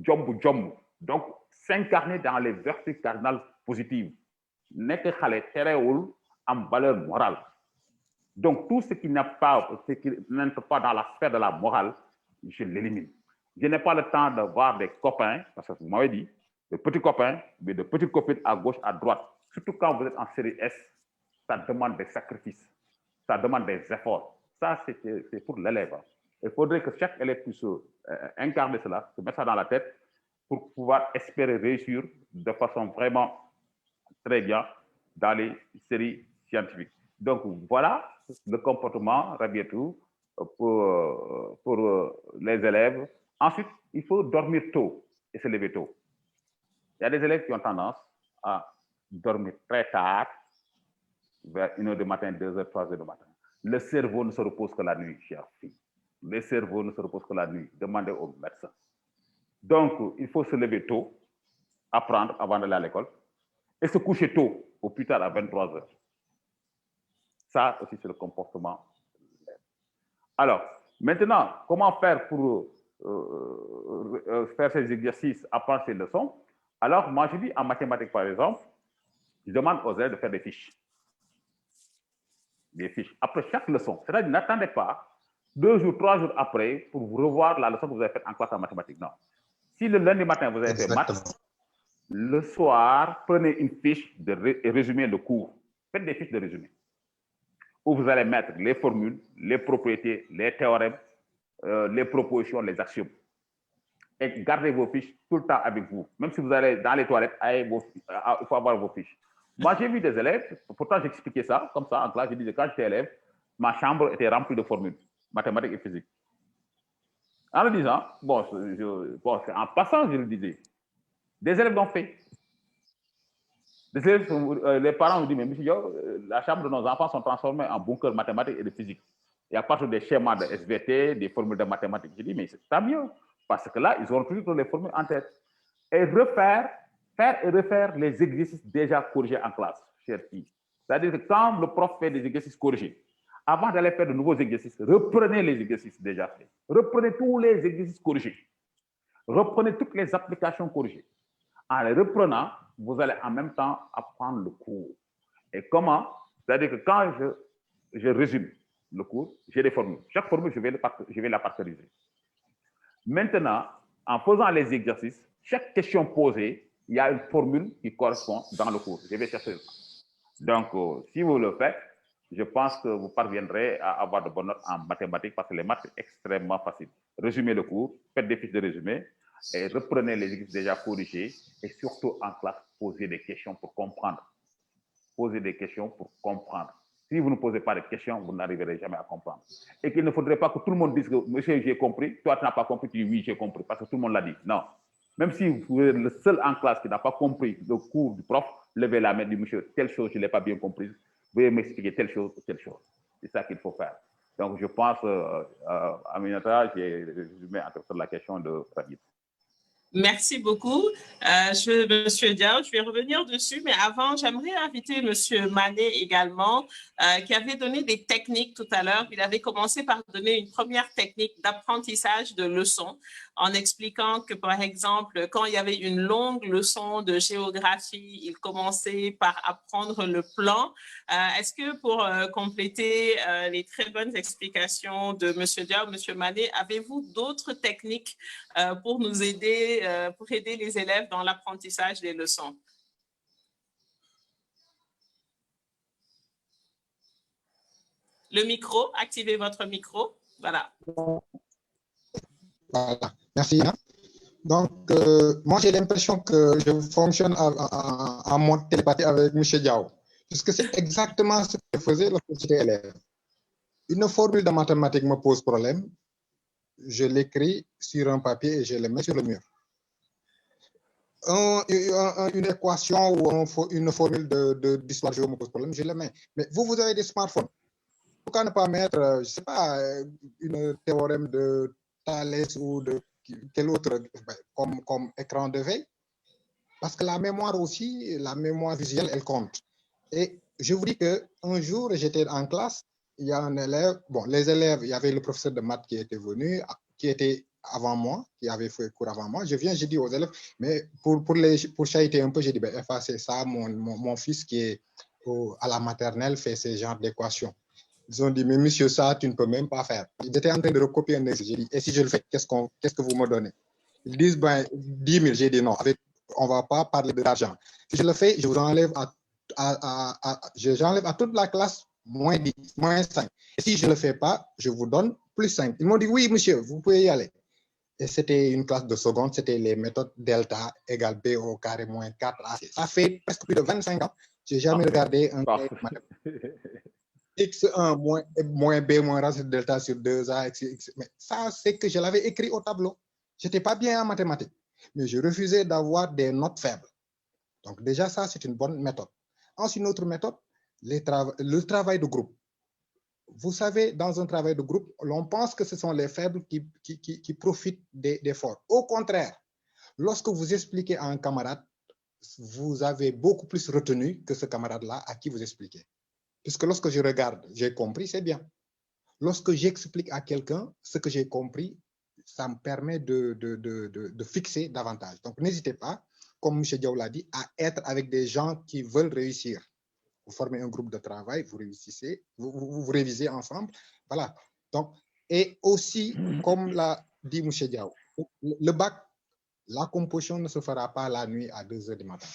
jomb. Donc, s'incarner dans les vertus cardinales positives. N'est que en valeur morale. Donc, tout ce qui n'entre pas dans la sphère de la morale, je l'élimine. Je n'ai pas le temps de voir des copains, parce que vous m'avez dit, de petits copains, mais de petites copines à gauche, à droite. Surtout quand vous êtes en série S, ça demande des sacrifices, ça demande des efforts. Ça, c'est pour l'élève. Il faudrait que chaque élève puisse incarner cela, se mettre ça dans la tête pour pouvoir espérer réussir de façon vraiment très bien dans les séries scientifiques. Donc, voilà le comportement, Rabietou, pour les élèves. Ensuite, il faut dormir tôt et se lever tôt. Il y a des élèves qui ont tendance à dormir très tard, vers 1h du matin, 2h, 3h du matin. Le cerveau ne se repose que la nuit, chère fille. Le cerveau ne se repose que la nuit. Demandez au médecin. Donc, il faut se lever tôt, apprendre avant d'aller à l'école, et se coucher tôt, au plus tard à 23h. Ça aussi, c'est le comportement. Alors, maintenant, comment faire pour faire ces exercices, apprendre ces leçons? Alors, moi, je dis en mathématiques, par exemple, je demande aux élèves de faire des fiches. Des fiches. Après chaque leçon. C'est-à-dire, n'attendez pas 2 jours, 3 jours après pour vous revoir la leçon que vous avez faite en classe en mathématiques. Non. Si le lundi matin, vous avez fait maths, le soir, prenez une fiche et résumez le cours. Faites des fiches de résumé. Où vous allez mettre les formules, les propriétés, les théorèmes, les propositions, les axiomes. Et gardez vos fiches tout le temps avec vous. Même si vous allez dans les toilettes, il faut avoir vos fiches. Moi, j'ai vu des élèves, pourtant j'expliquais ça, comme ça, en classe, je disais, quand j'étais élève, ma chambre était remplie de formules, mathématiques et physiques. En le disant, en passant, je le disais, des élèves l'ont fait. Des élèves, les parents ont dit, mais monsieur, la chambre de nos enfants sont transformées en bunker mathématiques et de physique. Et à partir des schémas de SVT, des formules de mathématiques, j'ai dit, mais c'est pas mieux. Parce que là, ils ont toujours les formules en tête. Et faire et refaire les exercices déjà corrigés en classe, chers filles. C'est-à-dire que quand le prof fait des exercices corrigés, avant d'aller faire de nouveaux exercices, reprenez les exercices déjà faits. Reprenez tous les exercices corrigés. Reprenez toutes les applications corrigées. En les reprenant, vous allez en même temps apprendre le cours. Et comment? C'est-à-dire que quand je résume le cours, j'ai des formules. Chaque formule, je vais la parceriser. Maintenant, en faisant les exercices, chaque question posée, il y a une formule qui correspond dans le cours. Je vais chercher ça. Donc, si vous le faites, je pense que vous parviendrez à avoir de bonnes notes en mathématiques parce que les maths, c'est extrêmement facile. Résumez le cours, faites des fiches de résumé et reprenez les exercices déjà corrigés et surtout en classe, posez des questions pour comprendre. Posez des questions pour comprendre. Si vous ne posez pas de questions, vous n'arriverez jamais à comprendre. Et qu'il ne faudrait pas que tout le monde dise que monsieur, j'ai compris, toi, tu n'as pas compris, tu dis oui, j'ai compris, parce que tout le monde l'a dit. Non. Même si vous êtes le seul en classe qui n'a pas compris le cours du prof, levez la main du monsieur, telle chose, je ne l'ai pas bien comprise, veuillez m'expliquer telle chose ou telle chose. C'est ça qu'il faut faire. Donc, je pense, Aminata, j'ai résumé sur la question de Rabietou.
Merci beaucoup. Monsieur Diao, je vais revenir dessus, mais avant, j'aimerais inviter Monsieur Mané également, qui avait donné des techniques tout à l'heure. Il avait commencé par donner une première technique d'apprentissage de leçons, en expliquant que, par exemple, quand il y avait une longue leçon de géographie, il commençait par apprendre le plan. Est-ce que pour compléter les très bonnes explications de Monsieur Diao, Monsieur Mané, avez-vous d'autres techniques pour nous aider, pour aider les élèves dans l'apprentissage des leçons? Le micro, activez votre micro. Voilà.
Voilà, merci. Donc, moi, j'ai l'impression que je fonctionne en mode télépathie avec M. Diao, puisque c'est exactement ce que je faisais lorsque j'étais élève. Une formule de mathématiques me pose problème, je l'écris sur un papier et je le mets sur le mur. Une équation ou une formule d'histoire géo me pose problème, je le mets. Mais vous avez des smartphones. Pourquoi ne pas mettre, je ne sais pas, une théorème de Thalès ou de quel autre comme écran de veille? Parce que la mémoire aussi, la mémoire visuelle, elle compte. Et je vous dis qu'un jour, j'étais en classe, il y a un élève, bon, les élèves, il y avait le professeur de maths qui était venu, qui était avant moi, qui avait fait cours avant moi. Je viens, je dis aux élèves, mais pour chahuter un peu, j'ai dit, ben, effacez ça, mon fils qui est à la maternelle fait ce genre d'équation. Ils ont dit, mais monsieur, ça, tu ne peux même pas faire. Ils étaient en train de recopier un exercice. J'ai dit, et si je le fais, qu'est-ce que vous me donnez? Ils disent, ben, 10 000. J'ai dit, non, on ne va pas parler de l'argent. Si je le fais, je vous enlève j'enlève à toute la classe moins 10, moins 5. Et si je ne le fais pas, je vous donne plus 5. Ils m'ont dit, oui, monsieur, vous pouvez y aller. Et c'était une classe de seconde, c'était les méthodes delta égale b au carré moins 4ac. Ça fait presque plus de 25 ans. Je n'ai jamais regardé un x1 moins b moins racine delta sur 2a, x. Mais ça, c'est que je l'avais écrit au tableau. Je n'étais pas bien en mathématiques, mais je refusais d'avoir des notes faibles. Donc déjà, ça, c'est une bonne méthode. Ensuite, une autre méthode, le travail de groupe. Vous savez, dans un travail de groupe, l'on pense que ce sont les faibles qui profitent des forts. Au contraire, lorsque vous expliquez à un camarade, vous avez beaucoup plus retenu que ce camarade-là à qui vous expliquez. Puisque lorsque je regarde, j'ai compris, c'est bien. Lorsque j'explique à quelqu'un ce que j'ai compris, ça me permet de fixer davantage. Donc, n'hésitez pas, comme M. Diao l'a dit, à être avec des gens qui veulent réussir. Vous formez un groupe de travail, vous réussissez, vous révisez ensemble. Voilà. Donc, et aussi, comme l'a dit M. Diao, le bac, la composition ne se fera pas la nuit à 2 heures du matin.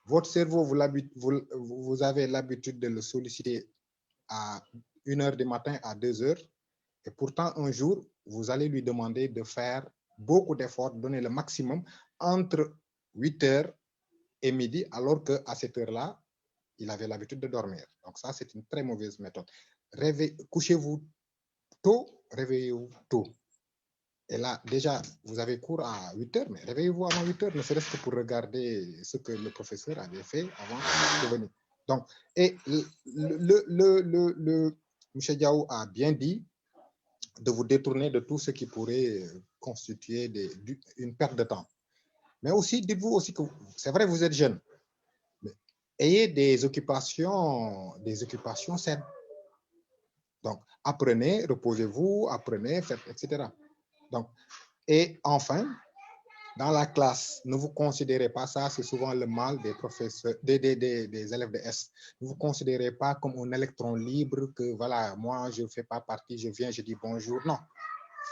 Votre cerveau, vous avez l'habitude de le solliciter à 1 heure du matin, à 2 heures. Et pourtant, un jour, vous allez lui demander de faire beaucoup d'efforts, donner le maximum entre 8 heures et midi, alors qu'à cette heure-là, il avait l'habitude de dormir. Donc ça, c'est une très mauvaise méthode. Couchez-vous tôt, réveillez-vous tôt. Et là, déjà, vous avez cours à 8 heures, mais réveillez-vous avant 8 heures, ne serait-ce que pour regarder ce que le professeur avait fait avant de venir. Donc, et M. Diao a bien dit de vous détourner de tout ce qui pourrait constituer une perte de temps. Mais aussi, dites-vous aussi que c'est vrai, vous êtes jeune, mais ayez des occupations saines. Donc, apprenez, reposez-vous, apprenez, faites, etc. Donc, et enfin, dans la classe, ne vous considérez pas, ça c'est souvent le mal des professeurs, des élèves de S. Ne vous considérez pas comme un électron libre que voilà, moi je ne fais pas partie, je viens, je dis bonjour. Non,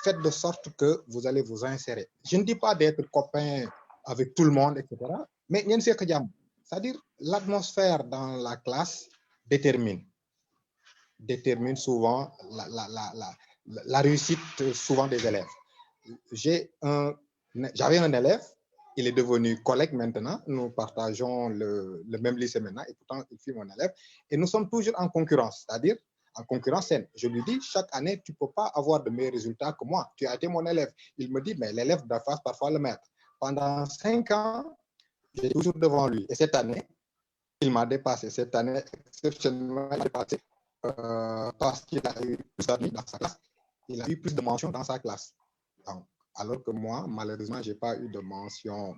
faites de sorte que vous allez vous insérer. Je ne dis pas d'être copain avec tout le monde, etc. Mais c'est-à-dire l'atmosphère dans la classe détermine souvent la réussite souvent des élèves. J'avais un élève, il est devenu collègue maintenant, nous partageons le même lycée maintenant, et pourtant il fut mon élève, et nous sommes toujours en concurrence, c'est-à-dire en concurrence saine. Je lui dis, chaque année, tu ne peux pas avoir de meilleurs résultats que moi, tu as été mon élève. Il me dit, mais l'élève doit faire parfois le maître. Pendant 5 ans, j'étais toujours devant lui, et cette année, il m'a dépassé. Cette année, exceptionnellement, il m'a dépassé parce qu'il a eu plus d'amis dans sa classe, il a eu plus de mentions dans sa classe. Donc, Alors que moi, malheureusement, je n'ai pas eu de mention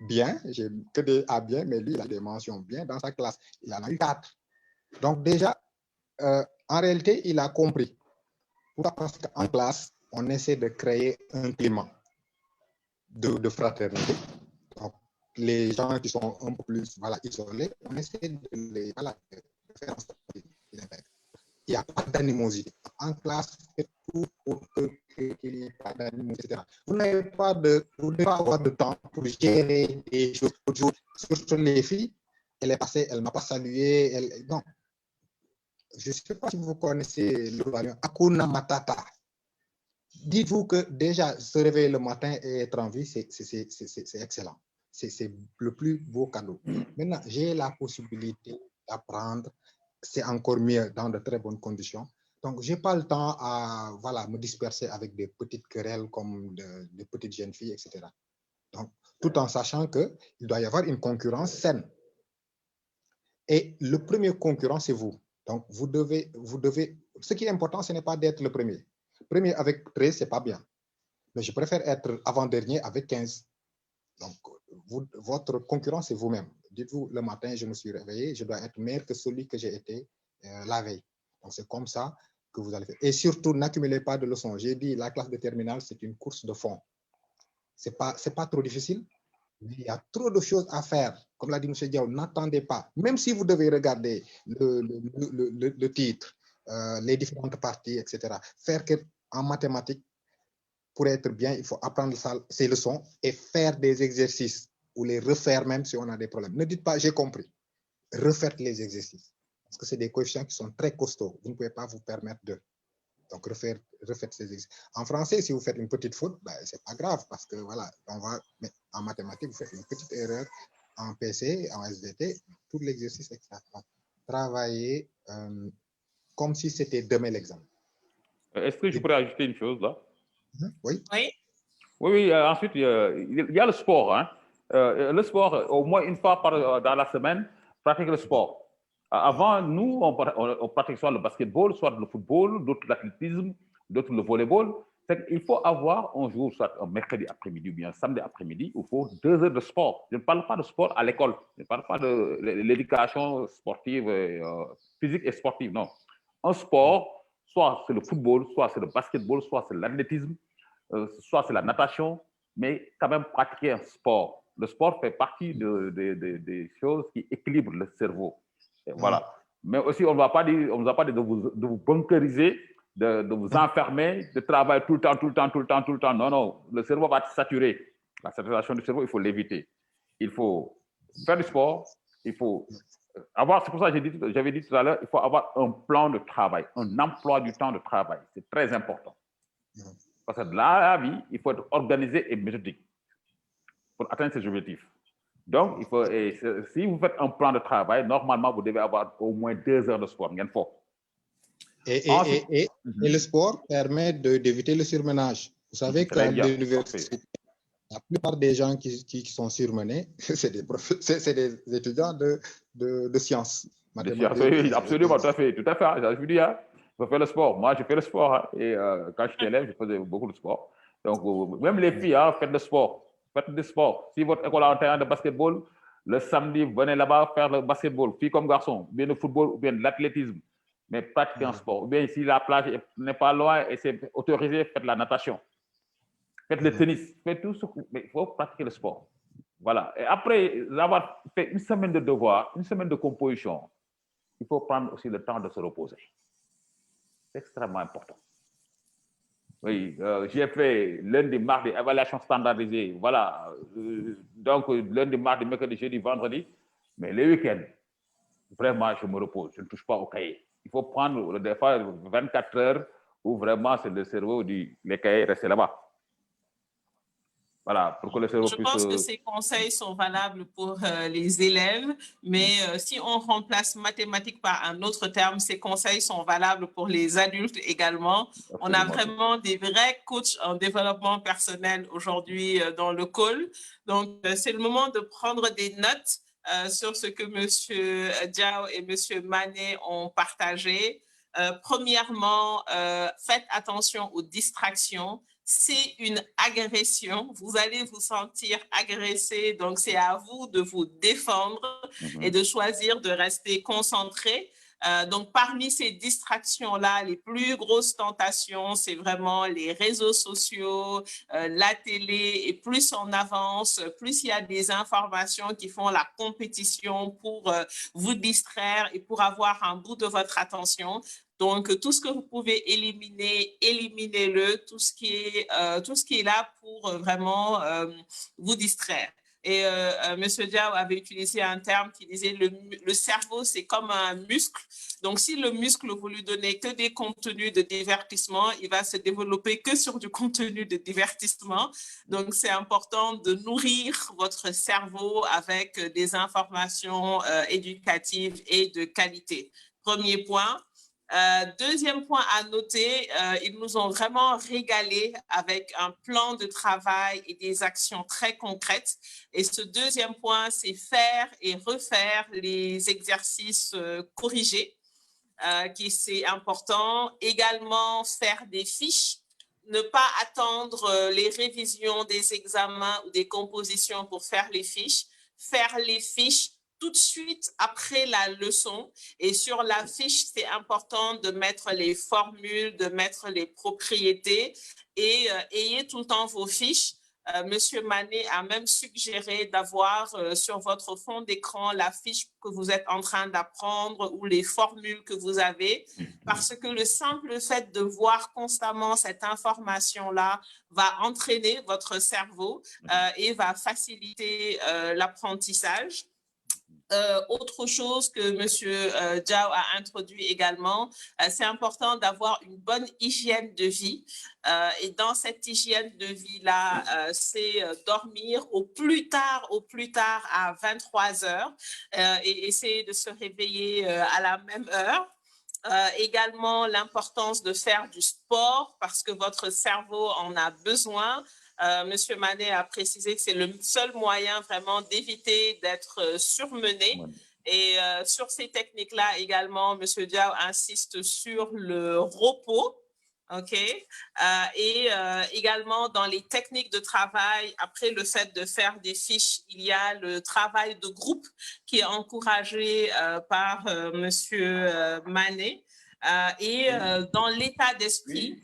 bien, j'ai que des A bien, mais lui, il a des mentions bien dans sa classe. Il en a eu 4. Donc déjà, en réalité, il a compris. Pourquoi? Parce qu'en classe, on essaie de créer un climat de fraternité. Donc, les gens qui sont un peu plus isolés, on essaie de les de faire en sorte qu'ils intègrent. Il n'y a pas d'animosité. En classe, c'est tout pour qu'il n'y ait pas d'animosité, etc. Vous n'avez pas avoir de temps pour gérer des choses. Surtout les filles, elle est passée, elle ne m'a pas salué. Non. Je ne sais pas si vous connaissez le variant Hakuna Matata. Dites-vous que déjà, se réveiller le matin et être en vie, c'est excellent. C'est le plus beau cadeau. Maintenant, j'ai la possibilité d'apprendre. C'est encore mieux dans de très bonnes conditions. Donc, je n'ai pas le temps à me disperser avec des petites querelles comme des petites jeunes filles, etc. Donc, tout en sachant qu'il doit y avoir une concurrence saine. Et le premier concurrent, c'est vous. Donc, vous devez. Ce qui est important, ce n'est pas d'être le premier. Premier avec 13, ce n'est pas bien. Mais je préfère être avant-dernier avec 15. Donc, votre concurrent, c'est vous-même. Dites-vous, le matin, je me suis réveillé, je dois être meilleur que celui que j'ai été la veille. Donc, c'est comme ça que vous allez faire. Et surtout, n'accumulez pas de leçons. J'ai dit, la classe de terminale, c'est une course de fond. Ce n'est pas trop difficile, mais il y a trop de choses à faire. Comme l'a dit M. Diaw, n'attendez pas. Même si vous devez regarder le titre, les différentes parties, etc. Faire qu'en mathématiques, pour être bien, il faut apprendre ces leçons et faire des exercices ou les refaire même si on a des problèmes. Ne dites pas, j'ai compris. Refaites les exercices. Parce que c'est des coefficients qui sont très costauds. Vous ne pouvez pas vous permettre de. Donc, refaites ces exercices. En français, si vous faites une petite faute, ce n'est pas grave parce que mais en mathématiques, vous faites une petite erreur en PC, en SVT, tout l'exercice, etc. Travaillez comme si c'était demain l'examen.
Est-ce que je pourrais ajouter une chose là?
Oui.
Oui, ensuite, il y a le sport. Hein. Le sport, au moins une fois dans la semaine, pratique le sport. Avant, nous, on pratique soit le basketball, soit le football, d'autres l'athlétisme, d'autres le volleyball. Il faut avoir un jour, soit un mercredi après-midi ou bien un samedi après-midi, il faut 2 heures de sport. Je ne parle pas de sport à l'école. Je ne parle pas de l'éducation sportive, physique et sportive. Non. Un sport, soit c'est le football, soit c'est le basketball, soit c'est l'athlétisme, soit c'est la natation, mais quand même pratiquer un sport. Le sport fait partie des choses qui équilibrent le cerveau. Et voilà. Mais aussi, on ne va pas dire de vous bunkeriser, de vous enfermer, de travailler tout le temps. Non. Le cerveau va être saturé. La saturation du cerveau, il faut l'éviter. Il faut faire du sport. Il faut avoir, c'est pour ça que j'avais dit tout à l'heure, il faut avoir un plan de travail, un emploi du temps de travail. C'est très important. Parce que dans la vie, il faut être organisé et méthodique pour atteindre ses objectifs. Donc, si vous faites un plan de travail, normalement, vous devez avoir au moins 2 heures de sport.
Et le sport permet d'éviter le surmenage. Vous savez qu'à l'université, la plupart des gens qui sont surmenés, c'est des étudiants de sciences.
Oui, absolument, tout à fait. Je vous dis, hein, je fais le sport. Moi, je fais le sport. Hein, et quand j'étais élève, je faisais beaucoup de sport. Donc, même les filles, hein, faites le sport. Faites du sport. Si votre école a un terrain de basketball, le samedi, venez là-bas faire le basketball, filles comme garçons, ou bien le football, ou bien l'athlétisme. Mais pratiquez un sport. Ou bien si la plage n'est pas loin et c'est autorisé, faites la natation. Faites le tennis. Faites tout ce mais il faut pratiquer le sport. Voilà. Et après avoir fait une semaine de devoirs, une semaine de composition, il faut prendre aussi le temps de se reposer. C'est extrêmement important. Oui, j'ai fait lundi, mardi, évaluation standardisée. Voilà. Donc, lundi, mardi, mercredi, jeudi, vendredi. Mais les week-ends, vraiment, je me repose. Je ne touche pas au cahier. Il faut prendre des fois 24 heures où vraiment c'est le cerveau dit les cahiers, restez là-bas. Voilà, pour que le cerveau
puisse... Je pense que ces conseils sont valables pour les élèves, mais si on remplace mathématiques par un autre terme, ces conseils sont valables pour les adultes également. Absolument. On a vraiment des vrais coachs en développement personnel aujourd'hui dans le call. Donc, c'est le moment de prendre des notes sur ce que M. Diaw et M. Mané ont partagé. Premièrement, faites attention aux distractions. c'est une agression. Vous allez vous sentir agressé, donc c'est à vous de vous défendre et de choisir de rester concentré. Donc, parmi ces distractions-là, les plus grosses tentations, c'est vraiment les réseaux sociaux, la télé, et plus on avance, plus il y a des informations qui font la compétition pour vous distraire et pour avoir un bout de votre attention. Donc, tout ce que vous pouvez éliminer, éliminez-le, tout ce qui est là pour vraiment vous distraire. Et M. Diao avait utilisé un terme qui disait le cerveau, c'est comme un muscle. Donc, si le muscle, vous lui donnez que des contenus de divertissement, il va se développer que sur du contenu de divertissement. Donc, c'est important de nourrir votre cerveau avec des informations éducatives et de qualité. Premier point. Deuxième point à noter, ils nous ont vraiment régalé avec un plan de travail et des actions très concrètes. Et ce deuxième point, c'est faire et refaire les exercices corrigés, qui c'est important. Également, faire des fiches. Ne pas attendre les révisions des examens ou des compositions pour faire les fiches. Faire les fiches tout de suite après la leçon. Et sur la fiche, c'est important de mettre les formules, de mettre les propriétés et ayez tout le temps vos fiches. Monsieur Manet a même suggéré d'avoir sur votre fond d'écran la fiche que vous êtes en train d'apprendre ou les formules que vous avez, parce que le simple fait de voir constamment cette information-là va entraîner votre cerveau et va faciliter l'apprentissage. Autre chose que M. Diao a introduit également, c'est important d'avoir une bonne hygiène de vie. Et dans cette hygiène de vie-là, c'est dormir au plus tard à 23 heures et essayer de se réveiller à la même heure. Également, l'importance de faire du sport parce que votre cerveau en a besoin. Monsieur Manet a précisé que c'est le seul moyen vraiment d'éviter d'être surmené. Et sur ces techniques-là également, Monsieur Diao insiste sur le repos. OK. Et également, dans les techniques de travail, après le fait de faire des fiches, il y a le travail de groupe qui est encouragé par Monsieur Manet. Et dans l'état d'esprit,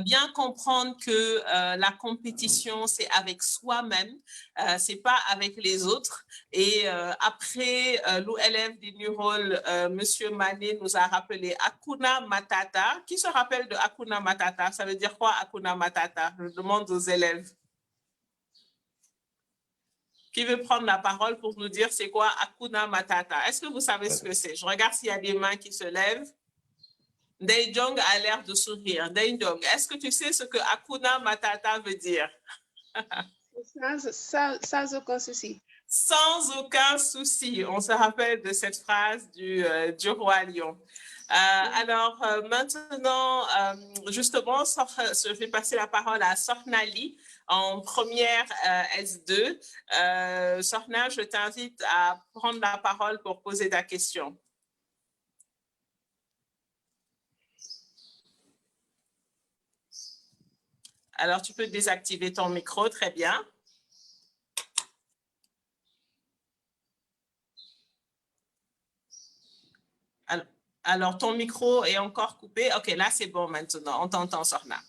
bien comprendre que la compétition, c'est avec soi-même, c'est pas avec les autres. Et après l'OLF des Nurol, Monsieur Manet nous a rappelé Hakuna Matata. Qui se rappelle de Hakuna Matata? Ça veut dire quoi Hakuna Matata? Je demande aux élèves. Qui veut prendre la parole pour nous dire c'est quoi Hakuna Matata? Est-ce que vous savez ce que c'est? Je regarde s'il y a des mains qui se lèvent. Daejong a l'air de sourire. Daejong, est-ce que tu sais ce que Hakuna Matata veut dire?
Sans aucun souci.
Sans aucun souci. On se rappelle de cette phrase du roi lion. Alors maintenant, justement, je vais passer la parole à Sornali en première S2. Sorna, je t'invite à prendre la parole pour poser ta question. Alors, tu peux désactiver ton micro, très bien. Alors, ton micro est encore coupé. OK, là, c'est bon maintenant. On t'entend, Sorna.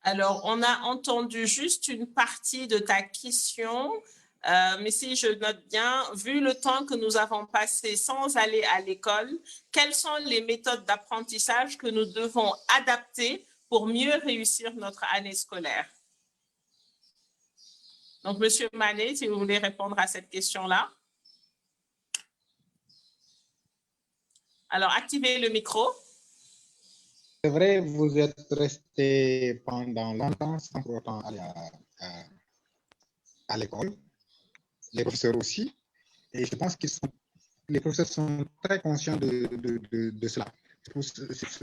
Alors, on a entendu juste une partie de ta question, mais si je note bien, vu le temps que nous avons passé sans aller à l'école, quelles sont les méthodes d'apprentissage que nous devons adapter pour mieux réussir notre année scolaire? Donc, Monsieur Manet, si vous voulez répondre à cette question-là. Alors, activez le micro.
C'est vrai, vous êtes resté pendant longtemps sans pour autant aller à l'école, les professeurs aussi, et je pense qu'ils sont les professeurs sont très conscients de cela.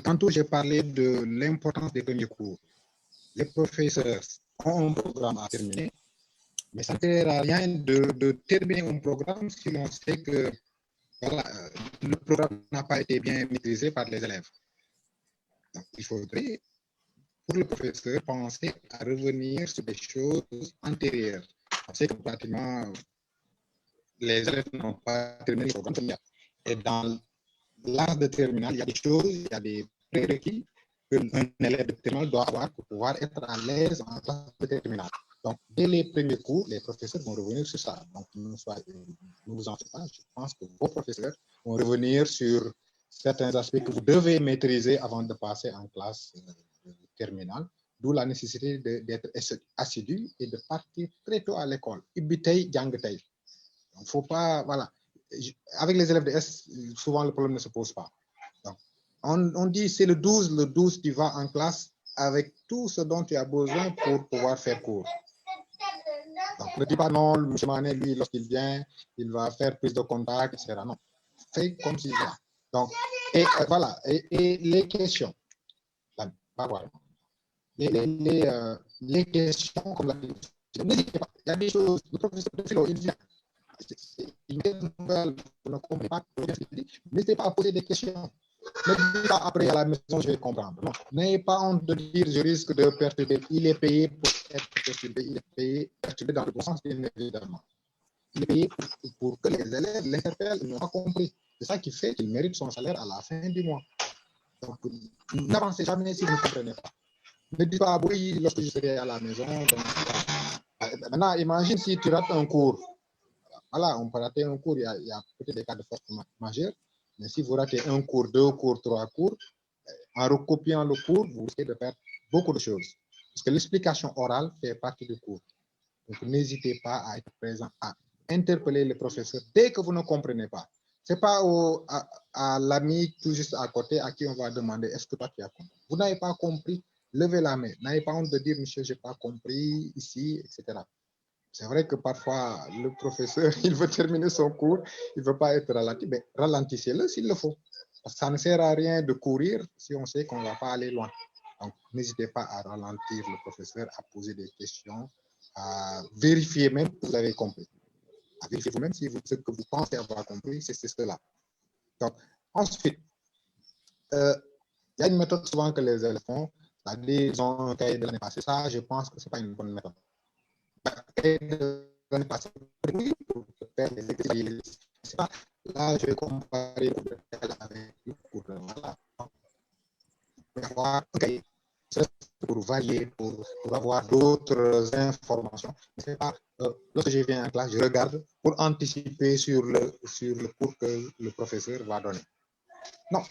Tantôt, j'ai parlé de l'importance des premiers cours. Les professeurs ont un programme à terminer, mais ça ne sert à rien de terminer un programme si l'on sait que voilà, le programme n'a pas été bien maîtrisé par les élèves. Donc, il faudrait, pour le professeur, penser à revenir sur des choses antérieures. On sait que pratiquement les élèves n'ont pas terminé le programme. Et dans l'art de terminale, il y a des choses, il y a des prérequis qu'un élève de terminale doit avoir pour pouvoir être à l'aise en classe de terminale. Donc, dès les premiers cours, les professeurs vont revenir sur ça. Donc, ne vous en faites pas. Je pense que vos professeurs vont revenir sur certains aspects que vous devez maîtriser avant de passer en classe terminale, d'où la nécessité d'être assidu et de partir très tôt à l'école. Il ne faut pas, voilà. Avec les élèves de S, souvent le problème ne se pose pas. Donc, on dit c'est le 12, tu vas en classe avec tout ce dont tu as besoin pour pouvoir faire cours. Donc, ne dis pas non, M. Mané, lui, lorsqu'il vient, il va faire prise de contact, etc. Non, fais comme s'il vient. Donc, et voilà, et les questions. Là, voilà. Les questions, comme la n'hésitez pas, il y a des choses, le professeur de philo, il vient. Vous ne comprenez pas, n'hésitez pas à poser des questions. Ne dites pas après à la maison, je vais comprendre. Non, n'ayez pas honte de dire je risque de perturber. Il est payé pour être perturbé, il est payé perturbé dans le bon sens, bien évidemment. Il est payé pour que les élèves l'interpellent, ils n'ont pas compris. C'est ça qui fait qu'il mérite son salaire à la fin du mois. Donc, n'avancez jamais si vous ne comprenez pas. Ne dites pas oui, lorsque je serai à la maison. Donc, maintenant, imagine si tu rates un cours. Voilà, on peut rater un cours, il y a peut-être des cas de force majeure, mais si vous ratez un cours, 2 cours, 3 cours, en recopiant le cours, vous risquez de perdre beaucoup de choses. Parce que l'explication orale fait partie du cours. Donc, n'hésitez pas à être présent, à interpeller le professeur dès que vous ne comprenez pas. Ce n'est pas à l'ami tout juste à côté à qui on va demander est-ce que toi tu as compris. Vous n'avez pas compris, levez la main. N'ayez pas honte de dire monsieur, je n'ai pas compris ici, etc. C'est vrai que parfois, le professeur, il veut terminer son cours, il ne veut pas être ralenti, mais ralentissez-le s'il le faut. Parce que ça ne sert à rien de courir si on sait qu'on ne va pas aller loin. Donc, n'hésitez pas à ralentir le professeur, à poser des questions, à vérifier même que vous avez compris. À vérifier vous-même si ce que vous pensez avoir compris, c'est cela. Donc, ensuite, il y a une méthode souvent que les élèves font, c'est-à-dire ils ont un cahier de l'année passée. Ça, je pense que ce n'est pas une bonne méthode. Là, je vais comparer avec le cours. Voilà. Pour varier, pour avoir d'autres informations. Pas, lorsque je viens en classe, je regarde pour anticiper sur le cours que le professeur va donner. Non,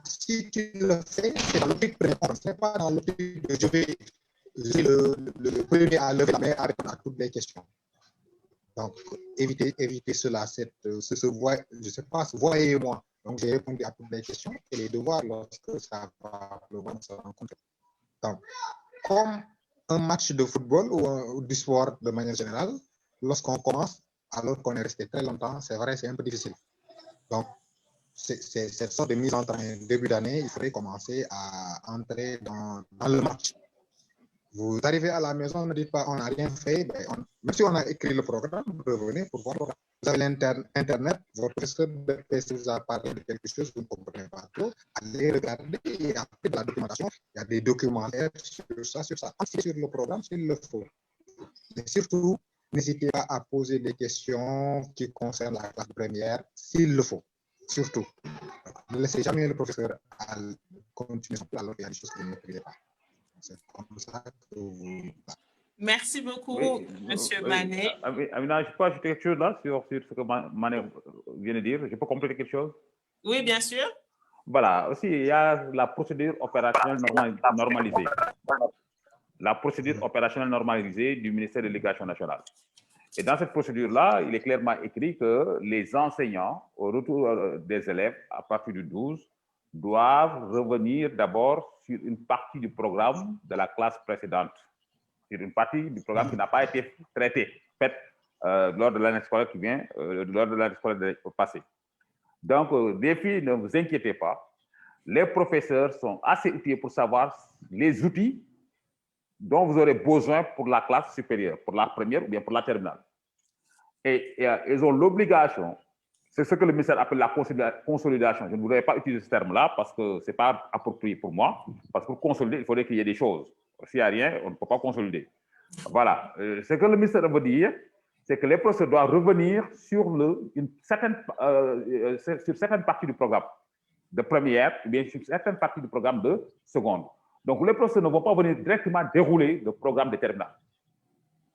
si tu le fais, c'est dans l'optique de répondre. Ce n'est pas dans l'optique de je vais le premier à lever la main à répondre à toutes les questions. Donc, évitez cela, je ne sais pas, voyez-moi. Donc, j'ai répondu à toutes les questions et les devoirs lorsque ça va se rencontrer. Donc, comme un match de football ou du sport de manière générale, lorsqu'on commence, alors qu'on est resté très longtemps, c'est vrai, c'est un peu difficile. Donc, c'est cette sorte de mise en train début d'année, il faudrait commencer à entrer dans le match. Vous arrivez à la maison, ne dites pas on n'a rien fait. Même si on a écrit le programme, vous revenez pour voir. Vous avez l'Internet, votre professeur de PC vous a parlé de quelque chose, vous ne comprenez pas trop. Allez regarder, il y a de la documentation, il y a des documentaires sur ça. Sur le programme, s'il le faut. Mais surtout, n'hésitez pas à poser des questions qui concernent la classe première, s'il le faut. Surtout. Ne laissez jamais le professeur à continuer son plan alors qu'il y a des choses que vous ne maîtrisez pas. C'est comme ça que vous...
Merci beaucoup,
oui,
Monsieur Mané.
Amina, je peux ajouter quelque chose là sur ce que Mané vient de dire. Je peux compléter quelque chose?
Oui, bien sûr.
Voilà, aussi, il y a la procédure opérationnelle normalisée. La procédure opérationnelle normalisée du ministère de l'Éducation nationale. Et dans cette procédure-là, il est clairement écrit que les enseignants, au retour des élèves, à partir du 12, doivent revenir d'abord sur une partie du programme de la classe précédente, sur une partie du programme qui n'a pas été traitée, faite lors de l'année scolaire qui vient, lors de l'année scolaire passée. Donc, les filles, ne vous inquiétez pas. Les professeurs sont assez outillés pour savoir les outils dont vous aurez besoin pour la classe supérieure, pour la première ou bien pour la terminale. Et ils ont l'obligation, c'est ce que le ministère appelle la consolidation. Je ne voudrais pas utiliser ce terme-là parce que ce n'est pas approprié pour moi. Parce que pour consolider, il faudrait qu'il y ait des choses. S'il n'y a rien, on ne peut pas consolider. Voilà. Ce que le ministère veut dire, c'est que les professeurs doivent revenir sur certaines parties du programme de première ou bien sur certaines parties du programme de seconde. Donc, les professeurs ne vont pas venir directement dérouler le programme de terminale.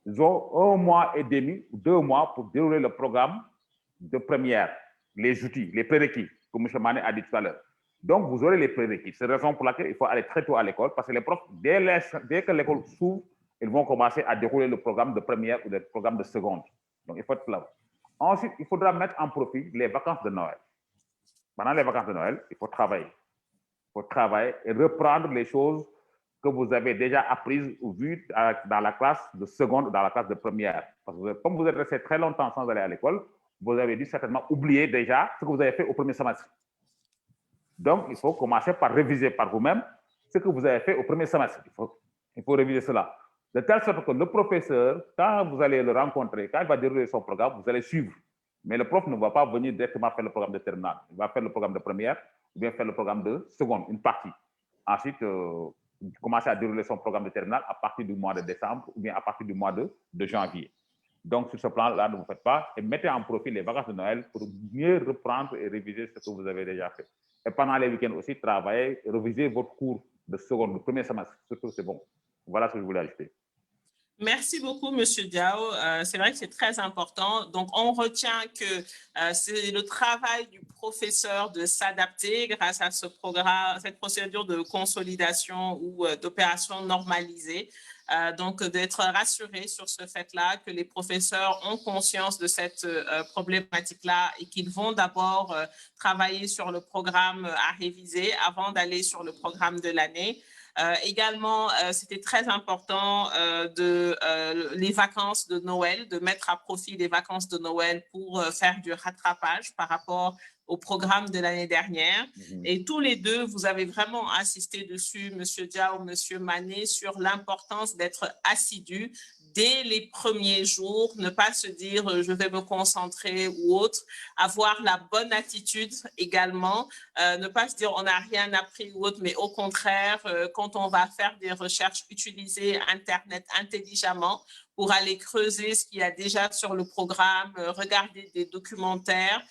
Ils ont 1 mois et demi, 2 mois pour dérouler le programme de première, les outils, les prérequis, comme M. Mané a dit tout à l'heure. Donc, vous aurez les prérequis. C'est la raison pour laquelle il faut aller très tôt à l'école, parce que les profs, dès que l'école s'ouvre, ils vont commencer à dérouler le programme de première ou le programme de seconde. Donc, il faut être là. Ensuite, il faudra mettre en profit les vacances de Noël. Pendant les vacances de Noël, il faut travailler. Il faut travailler et reprendre les choses que vous avez déjà apprises ou vues dans la classe de seconde ou dans la classe de première. Parce que comme vous êtes resté très longtemps sans aller à l'école, vous avez dû certainement oublier déjà ce que vous avez fait au premier semestre. Donc, il faut commencer par réviser par vous-même ce que vous avez fait au premier semestre. Il faut réviser cela. De telle sorte que le professeur, quand vous allez le rencontrer, quand il va dérouler son programme, vous allez suivre. Mais le prof ne va pas venir directement faire le programme de terminale. Il va faire le programme de première ou bien faire le programme de seconde, une partie. Ensuite, commencer à dérouler son programme de terminale à partir du mois de décembre ou bien à partir du mois de janvier. Donc, sur ce plan-là, ne vous faites pas et mettez en profit les vacances de Noël pour mieux reprendre et réviser ce que vous avez déjà fait. Et pendant les week-ends aussi, travaillez et révisez votre cours de seconde, le premier semestre. Surtout, c'est bon. Voilà ce que je voulais ajouter.
Merci beaucoup, M. Diao. C'est vrai que c'est très important. Donc, on retient que c'est le travail du professeur de s'adapter grâce à ce programme, cette procédure de consolidation ou d'opération normalisée. Donc, d'être rassuré sur ce fait-là, que les professeurs ont conscience de cette problématique-là et qu'ils vont d'abord travailler sur le programme à réviser avant d'aller sur le programme de l'année. Également, c'était très important les vacances de Noël, de mettre à profit les vacances de Noël pour faire du rattrapage par rapport au programme de l'année dernière. Et tous les deux, vous avez vraiment insisté dessus, M. Diao, M. Mané, sur l'importance d'être assidu dès les premiers jours, ne pas se dire je vais me concentrer ou autre, avoir la bonne attitude également, ne pas se dire on n'a rien appris ou autre, mais au contraire, quand on va faire des recherches, utiliser Internet intelligemment pour aller creuser ce qu'il y a déjà sur le programme, regarder des documentaires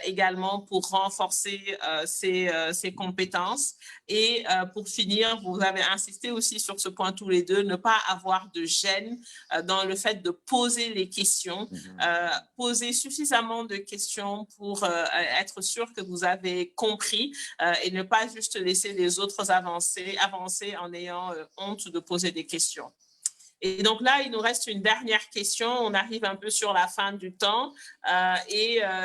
également pour renforcer ses compétences. Et pour finir, vous avez insisté aussi sur ce point tous les deux, ne pas avoir de gêne dans le fait de poser les questions, poser suffisamment de questions pour être sûr que vous avez compris et ne pas juste laisser les autres avancer en ayant honte de poser des questions. Et donc là, il nous reste une dernière question. On arrive un peu sur la fin du temps.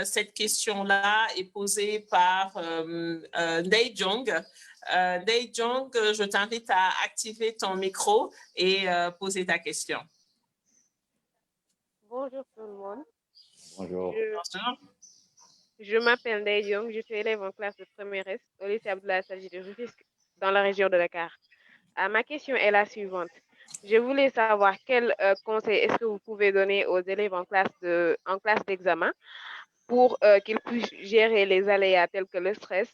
Cette question-là est posée par Dei Jong. Dei Jong, je t'invite à activer ton micro et poser ta question.
Bonjour tout le monde.
Bonjour.
Je m'appelle Dei Jong, je suis élève en classe de première S au lycée Abdoulaye Sadji de Rufisque dans la région de Dakar. Ma question est la suivante. Je voulais savoir quel conseil est-ce que vous pouvez donner aux élèves en classe d'examen pour qu'ils puissent gérer les aléas tels que le stress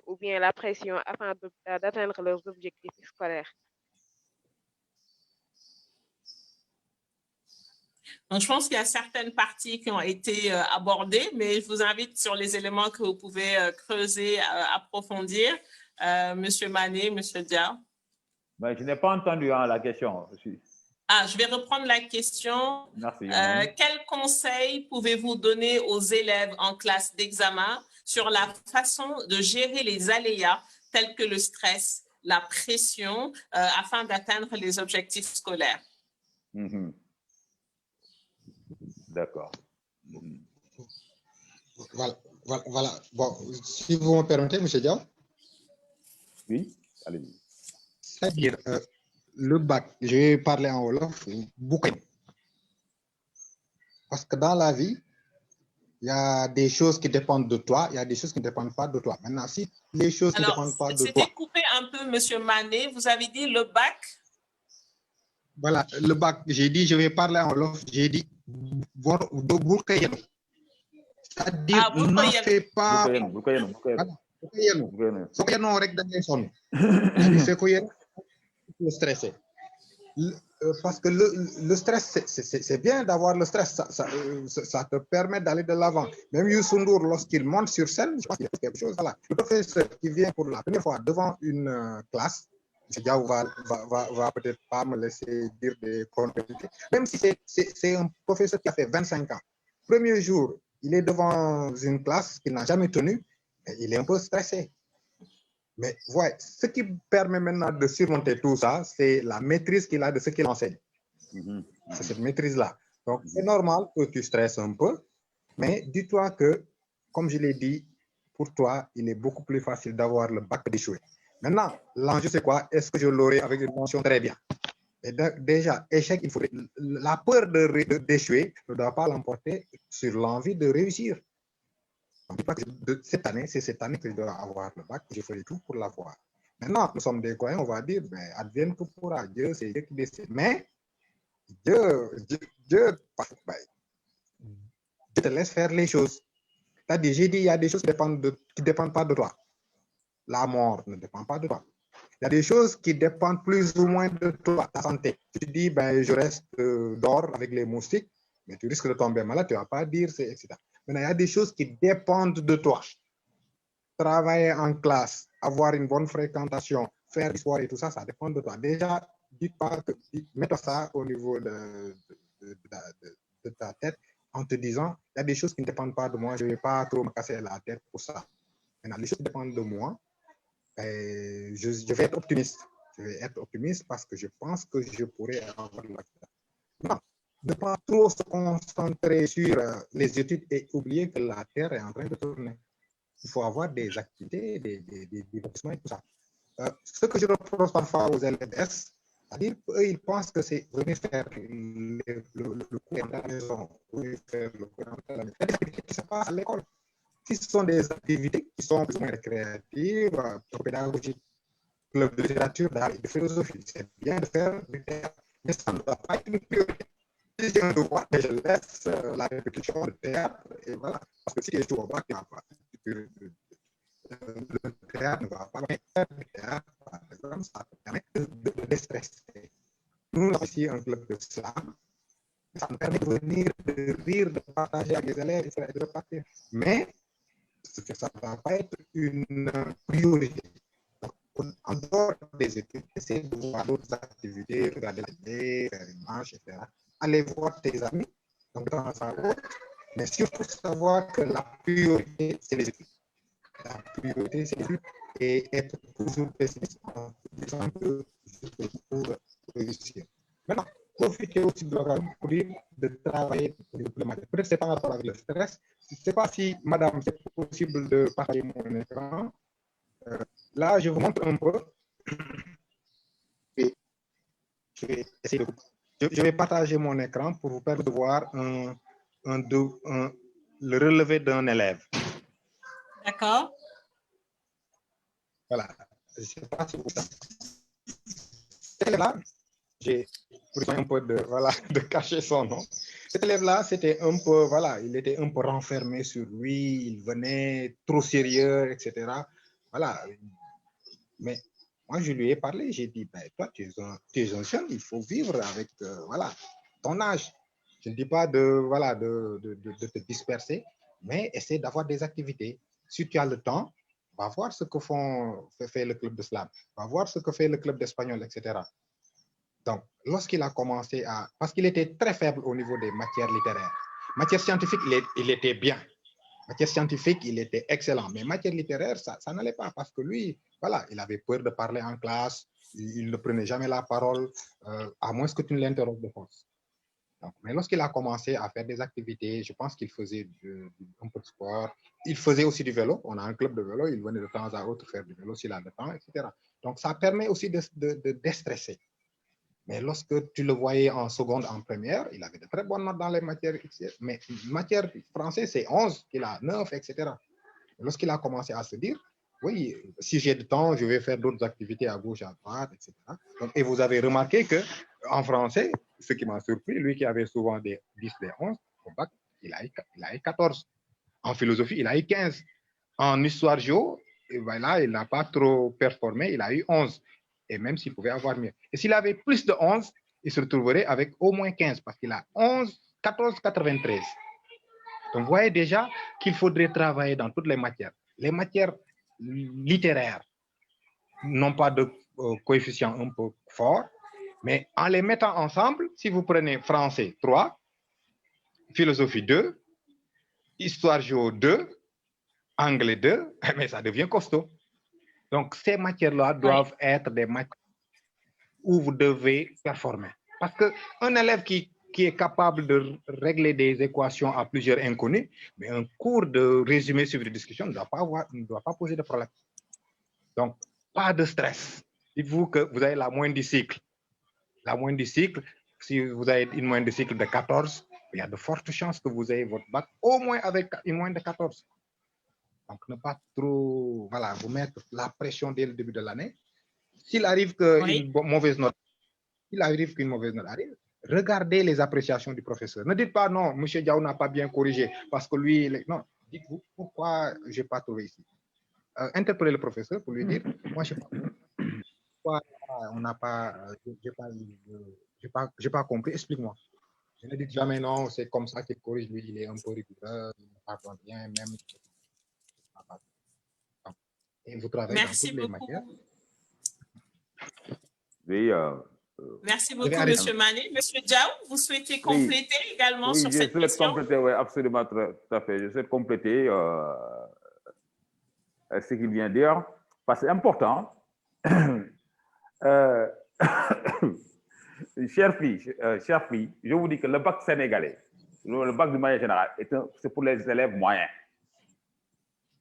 ou bien la pression afin d'atteindre leurs objectifs scolaires.
Donc, je pense qu'il y a certaines parties qui ont été abordées, mais je vous invite sur les éléments que vous pouvez creuser, approfondir. Monsieur Mané, Monsieur Dia.
Ben, je n'ai pas entendu la question.
Je vais reprendre la question.
Merci.
Quel conseil pouvez-vous donner aux élèves en classe d'examen sur la façon de gérer les aléas tels que le stress, la pression, afin d'atteindre les objectifs scolaires?
D'accord.
Voilà. Bon, si vous me permettez, M. Diao.
Oui, allez-y.
C'est-à-dire, le bac, je vais parler en Wolof, beaucoup. Parce que dans la vie, Il y a des choses qui dépendent de toi, il y a des choses qui ne dépendent pas de toi. Maintenant, si les choses qui ne dépendent pas de toi...
C'était coupé un peu, Monsieur Mané. Vous avez dit le bac?
Voilà, le bac, j'ai dit, je vais parler en wolof, j'ai dit, c'est-à-dire, n'en fais pas... stressé. Parce que le stress, c'est bien d'avoir le stress, ça te permet d'aller de l'avant. Même Youssou N'Dour, lorsqu'il monte sur scène, je pense qu'il y a quelque chose. Voilà. Le professeur qui vient pour la première fois devant une classe, Diaw va peut-être pas me laisser dire des conneries. Même si c'est un professeur qui a fait 25 ans. Premier jour, il est devant une classe qu'il n'a jamais tenue, et il est un peu stressé. Mais ouais, ce qui permet maintenant de surmonter tout ça, c'est la maîtrise qu'il a de ce qu'il enseigne. C'est cette maîtrise-là. Donc, c'est normal que tu stresses un peu, mais dis-toi que, comme je l'ai dit, pour toi, il est beaucoup plus facile d'avoir le bac que d'échouer. Maintenant, l'enjeu, c'est quoi? Est-ce que je l'aurai avec une mention très bien? Et déjà, échec, il faut... La peur d'échouer ne doit pas l'emporter sur l'envie de réussir. Cette année, c'est cette année que je dois avoir le bac, je ferai tout pour l'avoir. Maintenant, nous sommes des croyants, on va dire, ben, advienne que pourra, Dieu, c'est Dieu qui décide. Mais Dieu te laisse faire les choses. C'est-à-dire, j'ai dit, il y a des choses qui ne dépendent pas de toi. La mort ne dépend pas de toi. Il y a des choses qui dépendent plus ou moins de toi, ta santé. Tu dis, ben, je reste dehors avec les moustiques, mais tu risques de tomber malade, tu ne vas pas dire, etc. Maintenant, il y a des choses qui dépendent de toi. Travailler en classe, avoir une bonne fréquentation, faire du sport et tout ça, ça dépend de toi. Déjà, mets-toi ça au niveau de ta tête en te disant, il y a des choses qui ne dépendent pas de moi, je ne vais pas trop me casser la tête pour ça. Maintenant, les choses qui dépendent de moi, je vais être optimiste. Je vais être optimiste parce que je pense que je pourrais avoir l'accident. Non, ne pas trop se concentrer sur les études et oublier que la Terre est en train de tourner. Il faut avoir des activités, des divertissements et tout ça. Ce que je reproche parfois aux LDS, c'est-à-dire qu'eux, ils pensent que c'est venir faire le cours à la maison, venir faire le cours à la maison. Il y a des activités qui se passent à l'école. Si ce sont des activités qui sont plus ou moins récréatives, pédagogiques, club de littérature, d'art et de philosophie, c'est bien de faire du théâtre, mais ça ne doit pas être une priorité. Si j'ai un devoir, je laisse la répétition de théâtre, et voilà. Parce que si je joue au bac, le théâtre ne va pas faire du théâtre, par exemple, ça permet de déstresser. Nous avons ici un club de slam, ça nous permet de venir, de rire, de partager avec les élèves, etc., et de repartir. Mais ça ne va pas être une priorité. En dehors des études, essayer de voir d'autres activités, regarder la télé, faire une marche, etc. Aller voir tes amis, donc dans sa route, mais surtout savoir que la priorité, c'est les études. La priorité, c'est les études et être toujours pessimiste en disant que je peux réussir. Maintenant, profitez aussi de l'occasion pour dire de travailler pour les problématiques. Peut-être que c'est par rapport avec le stress. Je ne sais pas si, madame, c'est possible de partager mon écran. Là, je vous montre un peu. Et je vais essayer je vais partager mon écran pour vous permettre de voir le relevé d'un élève.
D'accord.
Voilà. Je ne sais pas si vous... Là, j'ai pris un peu de cacher son nom. Cet élève-là, c'était un peu, voilà, il était un peu renfermé sur lui, il venait trop sérieux, etc. Voilà. Mais moi, je lui ai parlé, j'ai dit, ben, toi, tu es un jeune, il faut vivre avec, voilà, ton âge. Je ne dis pas de te disperser, mais essaie d'avoir des activités. Si tu as le temps, va voir ce que fait le club de slam, va voir ce que fait le club d'espagnol, etc. Donc, lorsqu'il a commencé à... Parce qu'il était très faible au niveau des matières littéraires. Matière scientifique, il était bien. Matière scientifique, il était excellent. Mais matière littéraire, ça n'allait pas parce que lui, voilà, il avait peur de parler en classe. Il ne prenait jamais la parole, à moins que tu ne l'interroges de force. Donc, mais lorsqu'il a commencé à faire des activités, je pense qu'il faisait un peu de sport. Il faisait aussi du vélo. On a un club de vélo. Il venait de temps à autre faire du vélo s'il a le temps, etc. Donc, ça permet aussi de déstresser. Mais lorsque tu le voyais en seconde, en première, il avait de très bonnes notes dans les matières. Mais matière française, c'est 11 qu'il a, 9, etc. Lorsqu'il a commencé à se dire, oui, si j'ai du temps, je vais faire d'autres activités à gauche, à droite, etc. Donc, et vous avez remarqué qu'en français, ce qui m'a surpris, lui qui avait souvent des 10, des 11, au bac, il a eu 14. En philosophie, il a eu 15. En histoire géo, ben là, il n'a pas trop performé, il a eu 11. Et même s'il pouvait avoir mieux. Et s'il avait plus de 11, il se retrouverait avec au moins 15 parce qu'il a 14,93. Donc, vous voyez déjà qu'il faudrait travailler dans toutes les matières. Les matières littéraires n'ont pas de coefficient un peu fort, mais en les mettant ensemble, si vous prenez français 3, philosophie 2, histoire géo 2, anglais 2, mais ça devient costaud. Donc, ces matières-là doivent être des matières où vous devez performer. Parce qu'un élève qui est capable de régler des équations à plusieurs inconnus, mais un cours de résumé sur une discussion ne doit pas poser de problème. Donc, pas de stress. Dites-vous que vous avez la moyenne du cycle. La moyenne du cycle, si vous avez une moyenne de cycle de 14, il y a de fortes chances que vous ayez votre bac au moins avec une moyenne de 14. Donc, ne pas trop vous mettre la pression dès le début de l'année. S'il arrive qu'une mauvaise note, arrive, regardez les appréciations du professeur. Ne dites pas non, M. Diaw n'a pas bien corrigé parce que lui, non, dites-vous pourquoi je n'ai pas trouvé ici. Interpellez le professeur pour lui dire, moi je ne sais pas pourquoi on n'a pas, j'ai pas compris, explique-moi. Je ne dis jamais non, c'est comme ça qu'il corrige, lui, il est un peu rigoureux, il ne parle pas bien, même. Et vous travaillez dans toutes les matières.
Oui,
merci beaucoup, M. Mané. M. Diaw, vous souhaitez compléter également sur cette question?
Compléter, oui, absolument, tout à fait. Je souhaite compléter ce qu'il vient de dire, parce que c'est important. Chers filles, je vous dis que le bac sénégalais, le bac de manière générale, c'est pour les élèves moyens.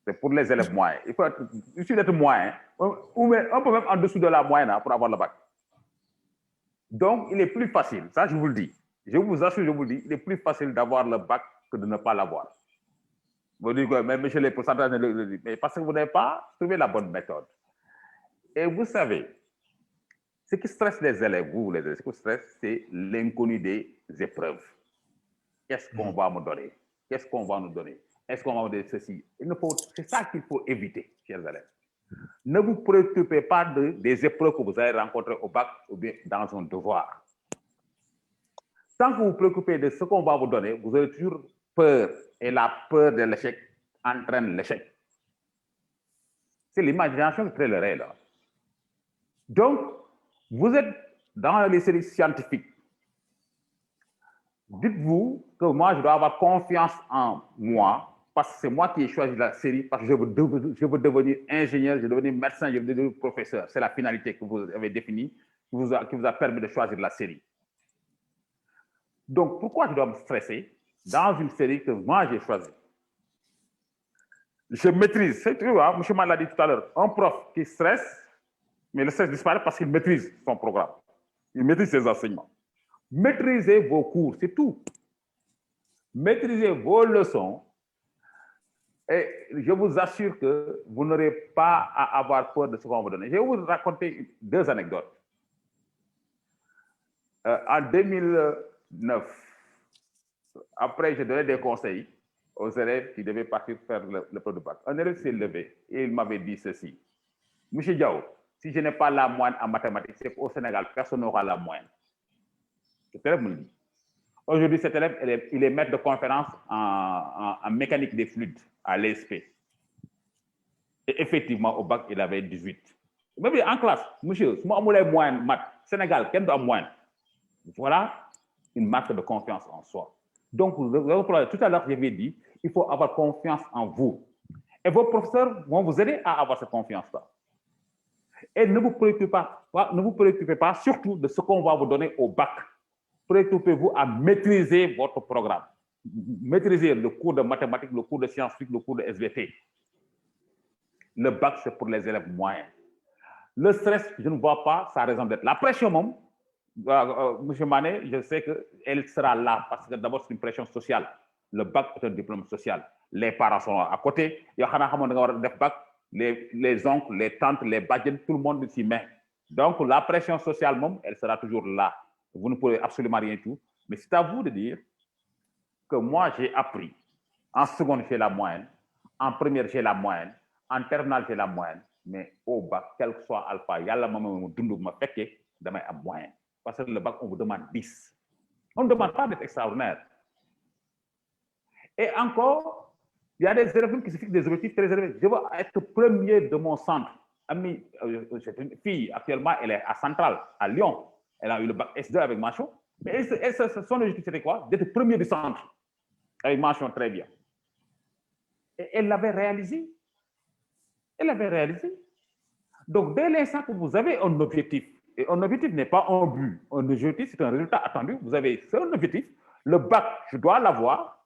C'est pour les élèves moyens. Il suffit d'être moyen, ou un peu même en dessous de la moyenne pour avoir le bac. Donc, il est plus facile, ça je vous le dis. Je vous assure, je vous le dis, il est plus facile d'avoir le bac que de ne pas l'avoir. Vous dites que même chez les pourcentages, mais parce que vous n'avez pas trouvé la bonne méthode. Et vous savez, ce qui stresse les élèves, ce qui stresse, c'est l'inconnu des épreuves. Qu'est-ce qu'on va me donner? Qu'est-ce qu'on va nous donner? Est-ce qu'on va me donner ceci? C'est ça qu'il faut éviter, chers élèves. Ne vous préoccupez pas des épreuves que vous allez rencontrer au bac ou bien dans un devoir. Tant que vous vous préoccupez de ce qu'on va vous donner, vous aurez toujours peur. Et la peur de l'échec entraîne l'échec. C'est l'imagination qui crée le réel. Donc, vous êtes dans les séries scientifiques. Dites-vous que moi, je dois avoir confiance en moi, parce que c'est moi qui ai choisi la série, parce que je veux devenir ingénieur, je veux devenir médecin, je veux devenir professeur. C'est la finalité que vous avez définie, qui vous a permis de choisir la série. Donc, pourquoi je dois me stresser dans une série que moi j'ai choisie? Je maîtrise. C'est true, hein? M. Mal l'a dit tout à l'heure. Un prof qui stresse, mais le stress disparaît parce qu'il maîtrise son programme. Il maîtrise ses enseignements. Maîtrisez vos cours, c'est tout. Maîtrisez vos leçons et je vous assure que vous n'aurez pas à avoir peur de ce qu'on va vous donner. Je vais vous raconter 2 anecdotes. En 2009, après, je donnais des conseils aux élèves qui devaient partir faire le preuve de bac. Un élève s'est levé et il m'avait dit ceci. Monsieur Diaw, si je n'ai pas la moyenne en mathématiques, c'est qu'au Sénégal, personne n'aura la moyenne. Cet élève me le dit. Aujourd'hui, cet élève, il est maître de conférence en mécanique des fluides à l'ESP. Et effectivement, au bac, il avait 18. Même en classe, monsieur, si moi, j'ai moyenne maths, Sénégal, quel doit moyenne? Voilà une marque de confiance en soi. Donc, tout à l'heure, je vous ai dit, il faut avoir confiance en vous. Et vos professeurs vont vous aider à avoir cette confiance-là. Et ne vous préoccupez pas surtout de ce qu'on va vous donner au bac. Préoccupez-vous à maîtriser votre programme. Maîtriser le cours de mathématiques, le cours de scientifique, le cours de SVT. Le bac, c'est pour les élèves moyens. Le stress, je ne vois pas sa raison d'être. La pression, Monsieur Mané, je sais qu'elle sera là parce que d'abord, c'est une pression sociale. Le bac est un diplôme social. Les parents sont à côté. Il y a les oncles, les tantes, les bajens, tout le monde s'y met. Donc, la pression sociale, même, elle sera toujours là. Vous ne pourrez absolument rien tout. Mais c'est à vous de dire que moi, j'ai appris. En seconde, j'ai la moyenne. En première, j'ai la moyenne. En terminale, j'ai la moyenne. Mais au bac, quel que soit alpha, il y a la maman qui m'a fait de ma moyenne. Parce que le bac, on vous demande 10. On ne demande pas d'être extraordinaire. Et encore, il y a des élèves qui se fixent des objectifs très élevés. Je veux être premier de mon centre. Ami, c'est une fille, actuellement, elle est à Centrale, à Lyon. Elle a eu le bac S2 avec mention. Mais son objectif, c'était quoi? D'être premier du centre. Avec mention très bien. Et elle l'avait réalisé. Elle l'avait réalisé. Donc, dès l'instant que vous avez un objectif, et un objectif n'est pas un but, un objectif, c'est un résultat attendu, vous avez un objectif, le bac, je dois l'avoir.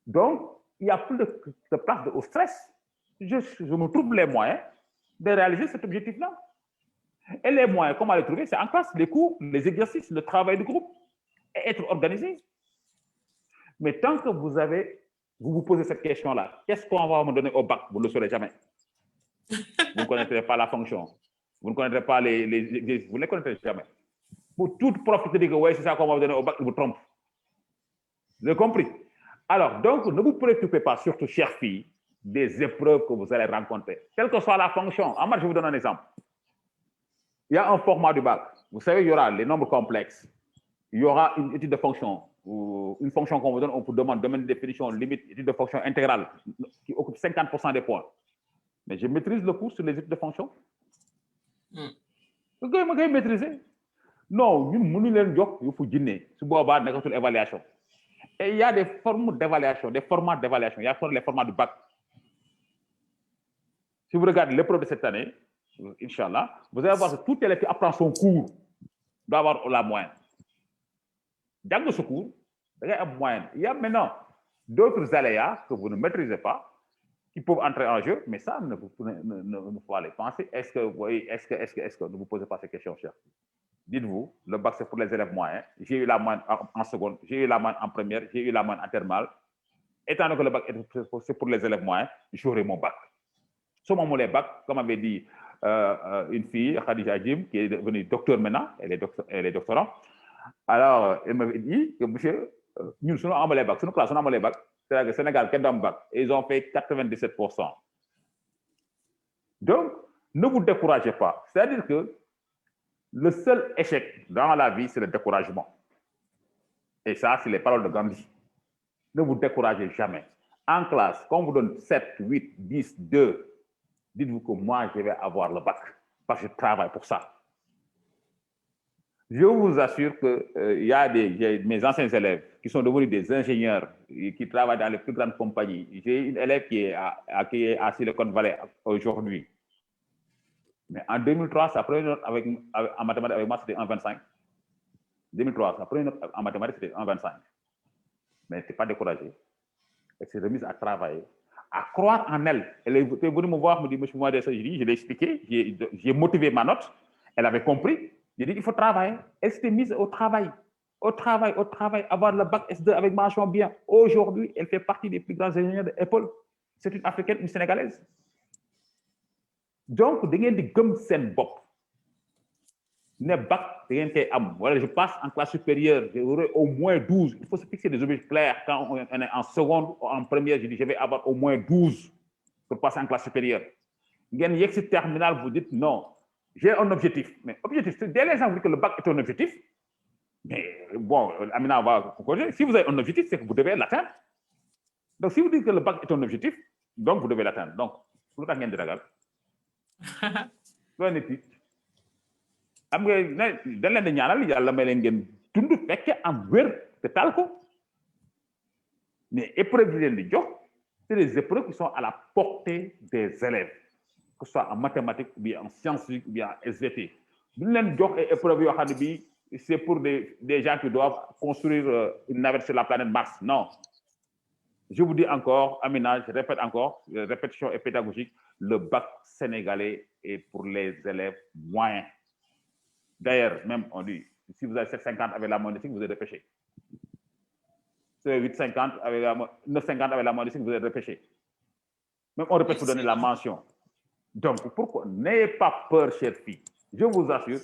Donc, il n'y a plus de place au stress. Je me trouve les moyens de réaliser cet objectif-là. Et les moyens, comment les trouver? C'est en classe, les cours, les exercices, le travail de groupe, et être organisé. Mais tant que vous vous posez cette question-là, qu'est-ce qu'on va me donner au bac? Vous ne le saurez jamais. Vous ne connaîtrez pas la fonction. Vous ne connaîtrez pas vous ne les connaîtrez jamais. Pour toute prof qui te dit que ouais, c'est ça qu'on va vous donner au bac, il vous trompe. Vous avez compris? Alors, donc, ne vous préoccupez pas, surtout, chères filles, des épreuves que vous allez rencontrer. Quelle que soit la fonction. En moi, je vous donne un exemple. Il y a un format du bac. Vous savez, il y aura les nombres complexes. Il y aura une étude de fonction, ou une fonction qu'on vous donne, on vous demande domaine de définition, limite, étude de fonction intégrale, qui occupe 50% des points. Mais je maîtrise le cours sur les études de fonction. Vous pouvez maîtriser. Non, il faut dîner. C'est une évaluation. Et il y a des formes d'évaluation, des formats d'évaluation. Il y a les formats du bac. Si vous regardez l'épreuve de cette année, Inch'Allah, vous allez voir que tout élève qui apprend son cours doit avoir la moyenne. Dans ce cours, il y a une moyenne. Il y a maintenant d'autres aléas que vous ne maîtrisez pas, qui peuvent entrer en jeu, mais ça, ne faut pas les penser. Est-ce que ne vous posez pas ces questions, cher? Dites-vous, le bac, c'est pour les élèves moyens. J'ai eu la moyenne en seconde, j'ai eu la moyenne en première, j'ai eu la moyenne en terminale. Étant donné que le bac, c'est pour les élèves moyens, j'aurai mon bac. Sur mon bac, comme avait dit une fille, Khadija Jim, qui est devenue docteur maintenant, elle est doctorante. Alors, elle m'avait dit que, monsieur, nous sommes en bac, nous classons en bac. C'est-à-dire que le Sénégal, quel bac? Et ils ont fait 97%. Donc, ne vous découragez pas. C'est-à-dire que le seul échec dans la vie, c'est le découragement. Et ça, c'est les paroles de Gandhi. Ne vous découragez jamais. En classe, quand on vous donne 7, 8, 10, 2, dites-vous que moi, je vais avoir le bac. Parce que je travaille pour ça. Je vous assure qu'il y a mes anciens élèves qui sont devenus des ingénieurs et qui travaillent dans les plus grandes compagnies. J'ai une élève qui est à Silicon Valley aujourd'hui. Mais en 2003, sa première note en mathématiques avec moi, c'était 1,25. 2003, sa première note en mathématiques, c'était 1,25. Mais elle n'était pas découragée. Elle s'est remise à travailler, à croire en elle. Elle est venue me voir, me dit, monsieur Mouadé, je l'ai expliqué, j'ai motivé ma note. Elle avait compris. J'ai dit, il faut travailler. Elle s'était mise au travail, avoir le bac S2 avec mention bien. Aujourd'hui, elle fait partie des plus grands ingénieurs d'Apple. C'est une Africaine, une Sénégalaise. Donc, vous avez comme sen bop. Ne bac, voilà, je passe en classe supérieure, j'aurai au moins 12. Il faut se fixer des objectifs clairs. Quand on est en seconde ou en première, je dis, je vais avoir au moins 12 pour passer en classe supérieure. Vous avez un terminal, vous dites non. J'ai un objectif. Mais objectif, dès l'instant où vous dites que le bac est un objectif, mais bon, Amina va corriger. Si vous avez un objectif, c'est que vous devez l'atteindre. Donc, si vous dites que le bac est un objectif, donc vous devez l'atteindre. Donc, vous avez un de vous avez am nga dañ leen di ñaanal yàlla may leen ngeen dund fekke am wér te tal ko mais épreuves yi leen di jox c'est des épreuves qui sont à la portée des élèves, que ce soit en mathématiques ou bien en sciences ou bien en SVT. Duñ leen jox ay épreuves yoo xam ne bii c'est pour des gens qui doivent construire une navette sur la planète Mars. Non. Je vous dis encore, Amina, je répète encore, répétition est pédagogique, le bac sénégalais est pour les élèves moyens. D'ailleurs, même on dit, si vous avez 7,50 avec la monétique, vous êtes repêché. Si vous avez 8,50 avec la 9,50 avec la monétique, vous êtes repêché. Même on répète pour donner la mention. Donc, pourquoi? N'ayez pas peur, chères filles. Je vous assure,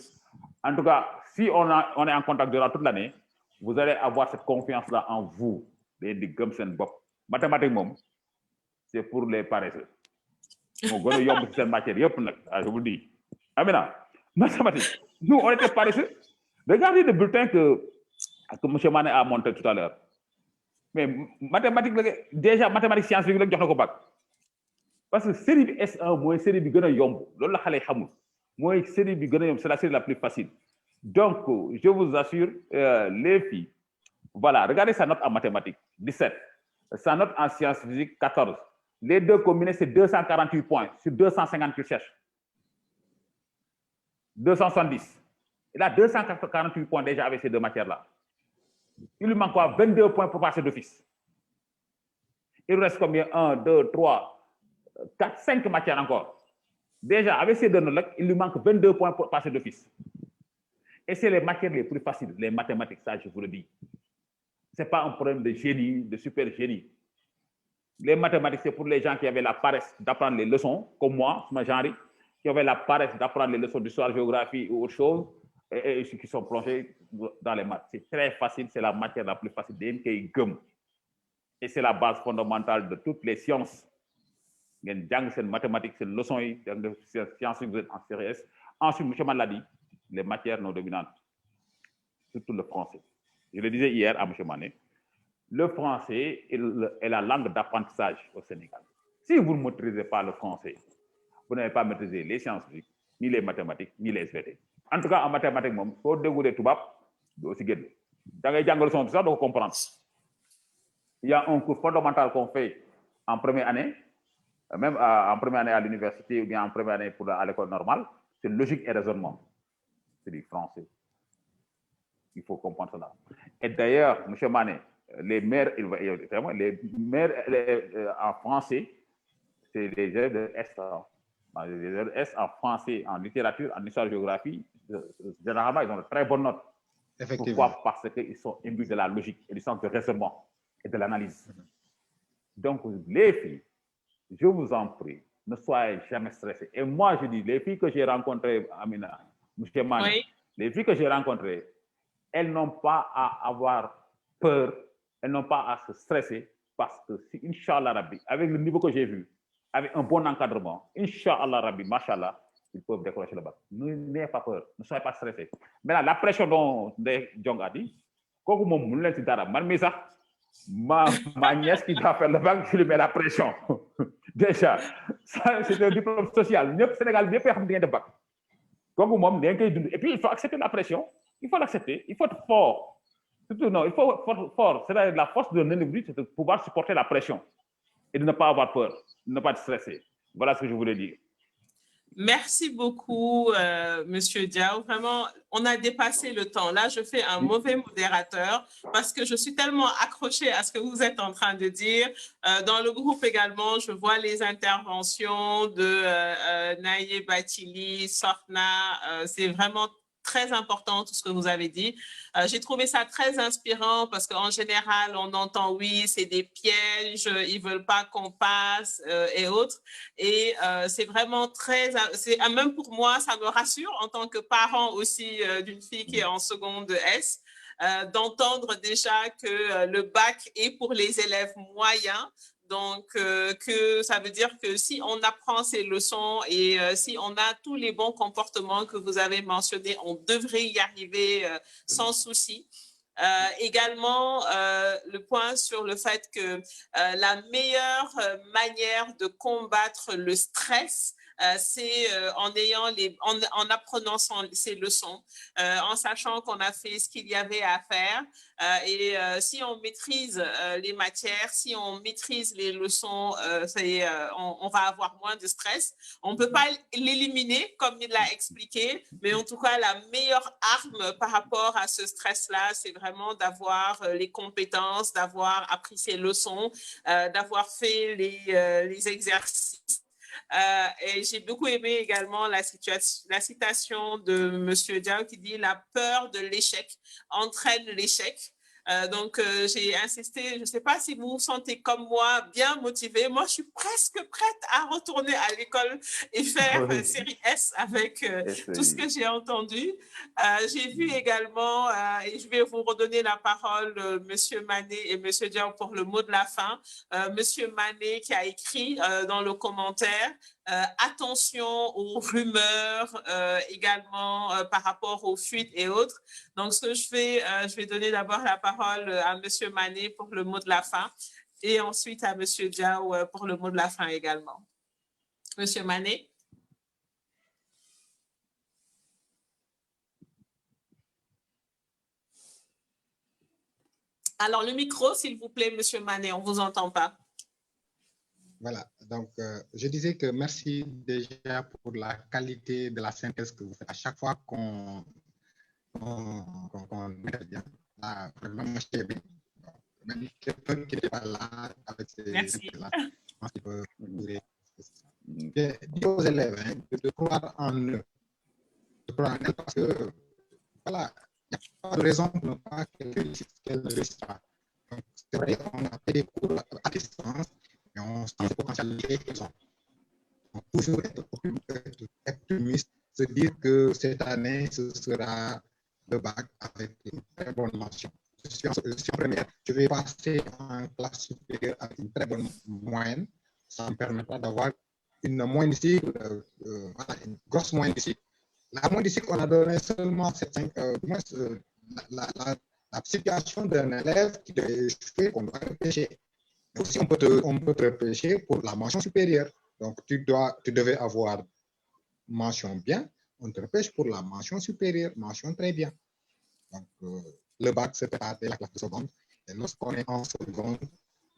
en tout cas, si on est en contact durant toute l'année, vous allez avoir cette confiance-là en vous. Les mathématiques, c'est pour les paresseux. Je vous le dis. Amina, mathématiques. Nous, on était paresseux. Regardez le bulletin que M. Mané a montré tout à l'heure. Mais mathématiques, déjà, mathématiques scientifiques, nous avons bac. Parce que série S1, moi, série bi gëna yomb. Loolu la xalé xamul. Moi, série bi gëna yomb, c'est la série la plus facile. Donc, je vous assure, les filles, voilà, regardez sa note en mathématiques, 17. Sa note en sciences physiques, 14. Les deux combinés, c'est 248 points sur 250 qu'il cherche. 270. Il a 248 points déjà avec ces deux matières-là. Il lui manque quoi? 22 points pour passer d'office. Il reste combien? 1, 2, 3, 4, 5 matières encore. Déjà, avec ces deux notes-là, il lui manque 22 points pour passer d'office. Et c'est les matières les plus faciles, les mathématiques, ça je vous le dis. Ce n'est pas un problème de génie, de super génie. Les mathématiques, c'est pour les gens qui avaient la paresse d'apprendre les leçons, comme moi, qui avaient la paresse d'apprendre les leçons d'histoire, géographie ou autre chose, et ceux qui sont plongés dans les maths. C'est très facile, c'est la matière la plus facile. Et c'est la base fondamentale de toutes les sciences. C'est une mathématique, c'est une leçon, c'est science, vous êtes en CRS. Ensuite, M. Man l'a dit, les matières non dominantes, surtout le français. Je le disais hier à M. Mané, le français est la langue d'apprentissage au Sénégal. Si vous ne maîtrisez pas le français, vous n'avez pas maîtrisé les sciences physiques, ni les mathématiques, ni les SVT. En tout cas, en mathématiques, il faut dégoûter tout bas, aussi guérir. Dans les jungles, ça doit comprendre. Il y a un cours fondamental qu'on fait en première année, même en première année à l'université ou bien en première année à l'école normale, c'est logique et raisonnement. C'est du français. Il faut comprendre cela. Et d'ailleurs, M. Mané, les maires en français, c'est les élèves de S. Les élèves de S en français, en littérature, en histoire-géographie, généralement, ils ont de très bonnes notes.
Effectivement.
Pourquoi? Parce qu'ils sont imbus de la logique et du sens de raisonnement et de l'analyse. Donc, les filles, je vous en prie, ne soyez jamais stressées. Et moi, je dis, les filles que j'ai rencontrées, Amina, M. Mané, oui. Les filles que j'ai rencontrées, elles n'ont pas à avoir peur, elles n'ont pas à se stresser, parce que si, Inch'Allah Rabbi, avec le niveau que j'ai vu, avec un bon encadrement, Inch'Allah Rabbi, Mashallah, ils peuvent décrocher le bac. N'ayez pas peur, ne soyez pas stressés. Maintenant, la pression dont Jong a dit, ma nièce qui doit faire le bac, je lui mets la pression. Déjà, c'est un diplôme social. Le Sénégal, il n'y a pas de bac. Et puis, il faut accepter la pression. Il faut l'accepter. Il faut être fort. Surtout, non, il faut être fort. C'est la force de l'individu, c'est de pouvoir supporter la pression et de ne pas avoir peur, de ne pas être stressé. Voilà ce que je voulais dire.
Merci beaucoup, Monsieur Diao. Vraiment, on a dépassé le temps. Là, je fais un mauvais modérateur parce que je suis tellement accrochée à ce que vous êtes en train de dire. Dans le groupe également, je vois les interventions de Naye Batili, Sofna. C'est vraiment très important tout ce que vous avez dit. J'ai trouvé ça très inspirant parce qu'en général, on entend oui, c'est des pièges, ils ne veulent pas qu'on passe et autres. Et c'est vraiment très... Même pour moi, ça me rassure en tant que parent aussi d'une fille qui est en seconde S, d'entendre déjà que le bac est pour les élèves moyens. Donc, que ça veut dire que si on apprend ces leçons et si on a tous les bons comportements que vous avez mentionnés, on devrait y arriver sans souci. Également, le point sur le fait que la meilleure manière de combattre le stress, c'est en apprenant ces leçons, en sachant qu'on a fait ce qu'il y avait à faire. Et si on maîtrise les matières, si on maîtrise les leçons, on va avoir moins de stress. On ne peut pas l'éliminer, comme il l'a expliqué, mais en tout cas, la meilleure arme par rapport à ce stress-là, c'est vraiment d'avoir les compétences, d'avoir appris ces leçons, d'avoir fait les exercices. Et j'ai beaucoup aimé également la citation de M. Diao qui dit « La peur de l'échec entraîne l'échec ». Donc, j'ai insisté, je ne sais pas si vous vous sentez comme moi, bien motivé. Moi, je suis presque prête à retourner à l'école et faire série S avec tout ce que j'ai entendu. J'ai vu également, et je vais vous redonner la parole, M. Mané et M. Diao pour le mot de la fin. M. Mané qui a écrit dans le commentaire attention aux rumeurs également par rapport aux fuites et autres. Donc, ce que je vais donner d'abord la parole à M. Mané pour le mot de la fin et ensuite à M. Diao pour le mot de la fin également. M. Mané. Alors, le micro, s'il vous plaît, M. Mané, on ne vous entend pas.
Voilà, donc je disais que merci déjà pour la qualité de la synthèse que vous faites à chaque fois qu'on intervient. Vraiment, même quelqu'un qui n'est pas là avec ces là, je pense qu'il peut durer. Dis aux élèves de croire en eux, de croire en elles parce que voilà, il n'y a pas de raison pour ne pas qu'elle réussisse pas. Donc, c'est vrai, on a fait des cours à distance. Et on sent les potentialités qu'ils ont. Donc, toujours être optimiste, se dire que cette année, ce sera le bac avec une très bonne mention. Je suis en première. Je vais passer en classe supérieure avec une très bonne moyenne. Ça me permettra d'avoir une moyenne ici, voilà, une grosse moyenne ici. La moyenne ici qu'on a donné seulement 7,5, la situation d'un élève qui devait échouer, qu'on doit repêcher. Aussi, on peut te repêcher pour la mention supérieure. Donc, tu devais avoir mention bien, on te repêche pour la mention supérieure, mention très bien. Donc, le bac se prépare dès la classe de seconde. Et lorsqu'on est en seconde,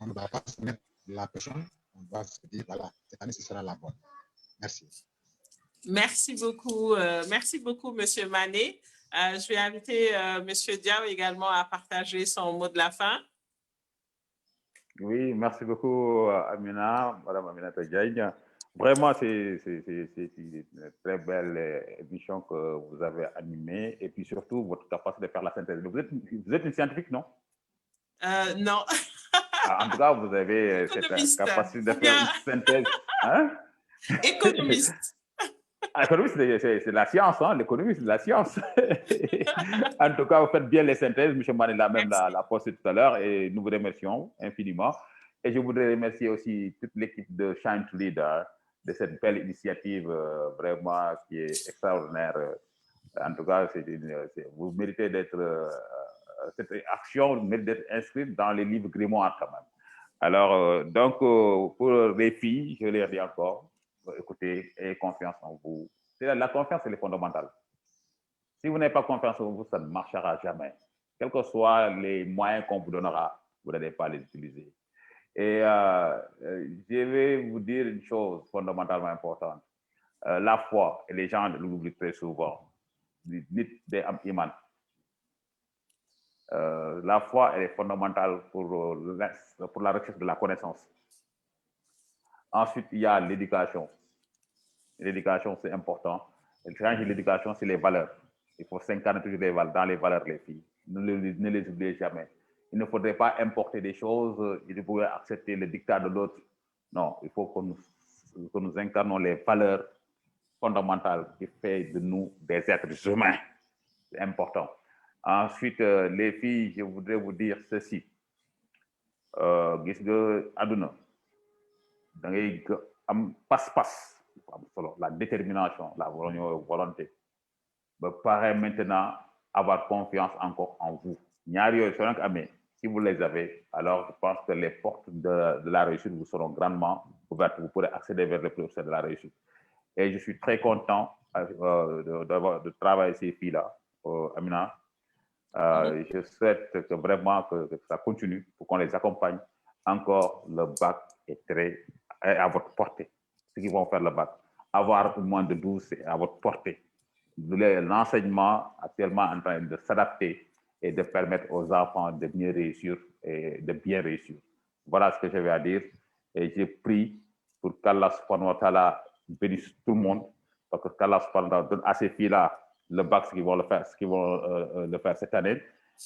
on ne va pas se mettre la pression, on doit se dire, voilà, cette année, ce sera la bonne. Merci.
Merci beaucoup, M. Mané. Je vais inviter M. Diao également à partager son mot de la fin.
Oui, merci beaucoup, Amina, Madame Aminata Diagne. Vraiment, c'est une très belle émission que vous avez animée et puis surtout votre capacité de faire la synthèse. Vous êtes une scientifique, non?
Non.
En tout cas, vous avez cette capacité de faire une synthèse. Hein?
Économiste.
L'économie, c'est la science, hein? L'économie, c'est de la science. En tout cas, vous faites bien les synthèses. M. Mané l'a même la posté tout à l'heure et nous vous remercions infiniment. Et je voudrais remercier aussi toute l'équipe de Shine to Leader de cette belle initiative vraiment qui est extraordinaire. En tout cas, vous méritez d'être, cette action mérite d'être inscrite dans les livres grimoires quand même. Alors, donc, pour les filles, je les dis encore, écoutez, ayez confiance en vous. La confiance, c'est le fondamental. Si vous n'avez pas confiance en vous, ça ne marchera jamais. Quels que soient les moyens qu'on vous donnera, vous n'allez pas les utiliser. Et je vais vous dire une chose fondamentalement importante. La foi, et les gens l'oublient très souvent. La foi, elle est fondamentale pour la recherche de la connaissance. Ensuite, il y a l'éducation. L'éducation, c'est important. Et quand je dis l'éducation, c'est les valeurs. Il faut s'incarner toujours dans les valeurs, les filles. Ne les oubliez jamais. Il ne faudrait pas importer des choses et de pouvoir accepter le dictat de l'autre. Non, il faut que nous incarnons les valeurs fondamentales qui font de nous des êtres humains. C'est important. Ensuite, les filles, je voudrais vous dire ceci. Gis nga aduna da ngay am pas-pas la détermination, la volonté. Pareil maintenant, avoir confiance encore en vous. Si vous les avez, alors je pense que les portes de la réussite vous seront grandement ouvertes. Vous pourrez accéder vers le processus de la réussite. Et je suis très content de travailler ces filles-là, Amina. Je souhaite que vraiment que ça continue pour qu'on les accompagne. Encore, le bac est à votre portée. Ceux qui vont faire le bac, avoir moins de 12, c'est à votre portée. L'enseignement actuellement en train de s'adapter et de permettre aux enfants de mieux réussir et de bien réussir. Voilà ce que j'avais à dire. Et je prie pour qu'Allah subhanahu wa ta'ala bénisse tout le monde, parce que qu'Allah subhanahu wa ta'ala donne à ces filles-là le bac, ce qu'ils vont le faire cette année,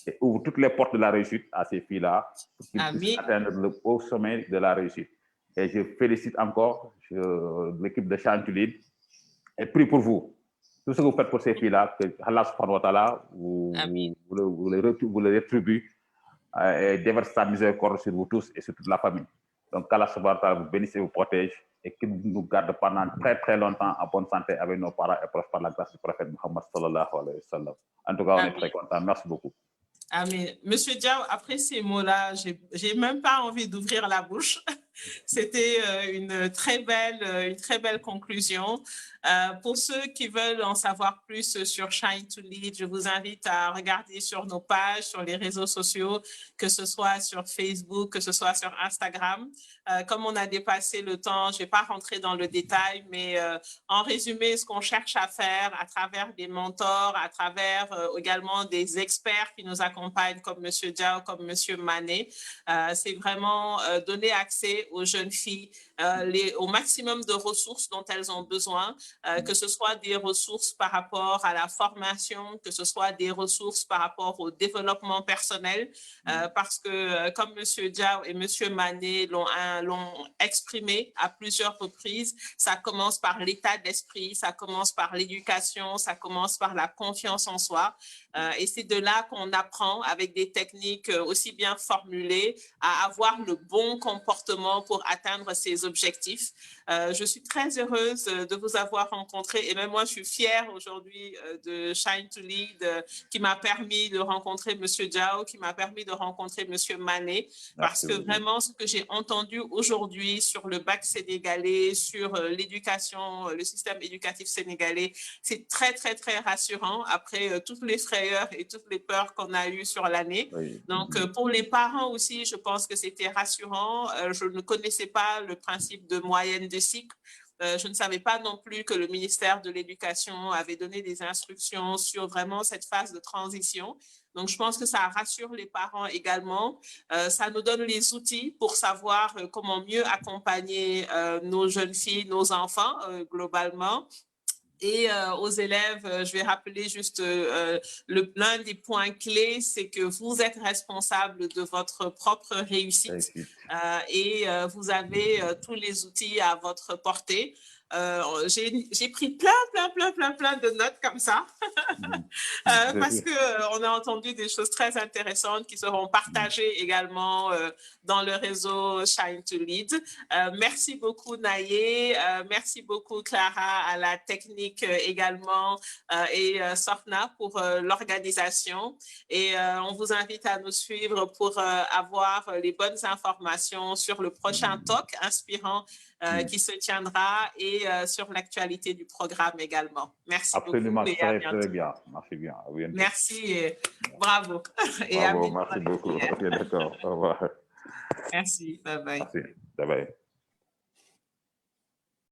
et ouvre toutes les portes de la réussite à ces filles-là pour qu'ils puissent atteindre le haut sommet de la réussite. Et je félicite encore l'équipe de Shine to Lead et prie pour vous. Tout ce que vous faites pour ces filles-là, que Allah subhanahu wa ta'ala vous les rétribue et déverse sa miséricorde sur vous tous et sur toute la famille. Donc qu'Allah subhanahu wa ta'ala vous bénisse et vous protège et qu'il nous garde pendant très très longtemps en bonne santé avec nos parents et proches par la grâce du prophète Muhammad sallallahu alayhi wa sallam. En tout cas, on est très contents. Merci beaucoup.
Amen. Monsieur Diaw, après ces mots-là, j'ai même pas envie d'ouvrir la bouche. C'était une très belle conclusion. Pour ceux qui veulent en savoir plus sur Shine to Lead, je vous invite à regarder sur nos pages, sur les réseaux sociaux, que ce soit sur Facebook, que ce soit sur Instagram. Comme on a dépassé le temps, je ne vais pas rentrer dans le détail, mais en résumé, ce qu'on cherche à faire à travers des mentors, à travers également des experts qui nous accompagnent comme Monsieur Diaw, comme Monsieur Mané, c'est vraiment donner accès aux jeunes filles au maximum de ressources dont elles ont besoin, que ce soit des ressources par rapport à la formation, que ce soit des ressources par rapport au développement personnel, parce que comme M. Diaw et M. Mané l'ont exprimé à plusieurs reprises, ça commence par l'état d'esprit, ça commence par l'éducation, ça commence par la confiance en soi. Et c'est de là qu'on apprend avec des techniques aussi bien formulées à avoir le bon comportement pour atteindre ses objectifs. Je suis très heureuse de vous avoir rencontré et même moi, je suis fière aujourd'hui de Shine to Lead qui m'a permis de rencontrer M. Diaw, qui m'a permis de rencontrer M. Mané, parce que vraiment, ce que j'ai entendu aujourd'hui sur le bac sénégalais, sur l'éducation, le système éducatif sénégalais, c'est très, très, très rassurant après toutes les frayeurs et toutes les peurs qu'on a eues sur l'année. Oui. Donc, pour les parents aussi, je pense que c'était rassurant. Je ne connaissais pas le principe de moyenne de cycle. Je ne savais pas non plus que le ministère de l'Éducation avait donné des instructions sur vraiment cette phase de transition. Donc, je pense que ça rassure les parents également. Ça nous donne les outils pour savoir comment mieux accompagner nos jeunes filles, nos enfants globalement. Et aux élèves, je vais rappeler juste l'un des points clés, c'est que vous êtes responsable de votre propre réussite et vous avez tous les outils à votre portée. J'ai pris plein de notes comme ça parce qu'on a entendu des choses très intéressantes qui seront partagées également dans le réseau Shine to Lead. Merci beaucoup Naye, merci beaucoup Clara à la technique également et Sofna pour l'organisation et on vous invite à nous suivre pour avoir les bonnes informations sur le prochain talk inspirant qui se tiendra et sur l'actualité du programme également. Merci
Absolument,
beaucoup.
Absolument, très bien. Merci bien.
Merci et bravo.
Bravo, merci beaucoup. Ok, d'accord. Au revoir.
Merci, bye bye.
Merci, bye bye.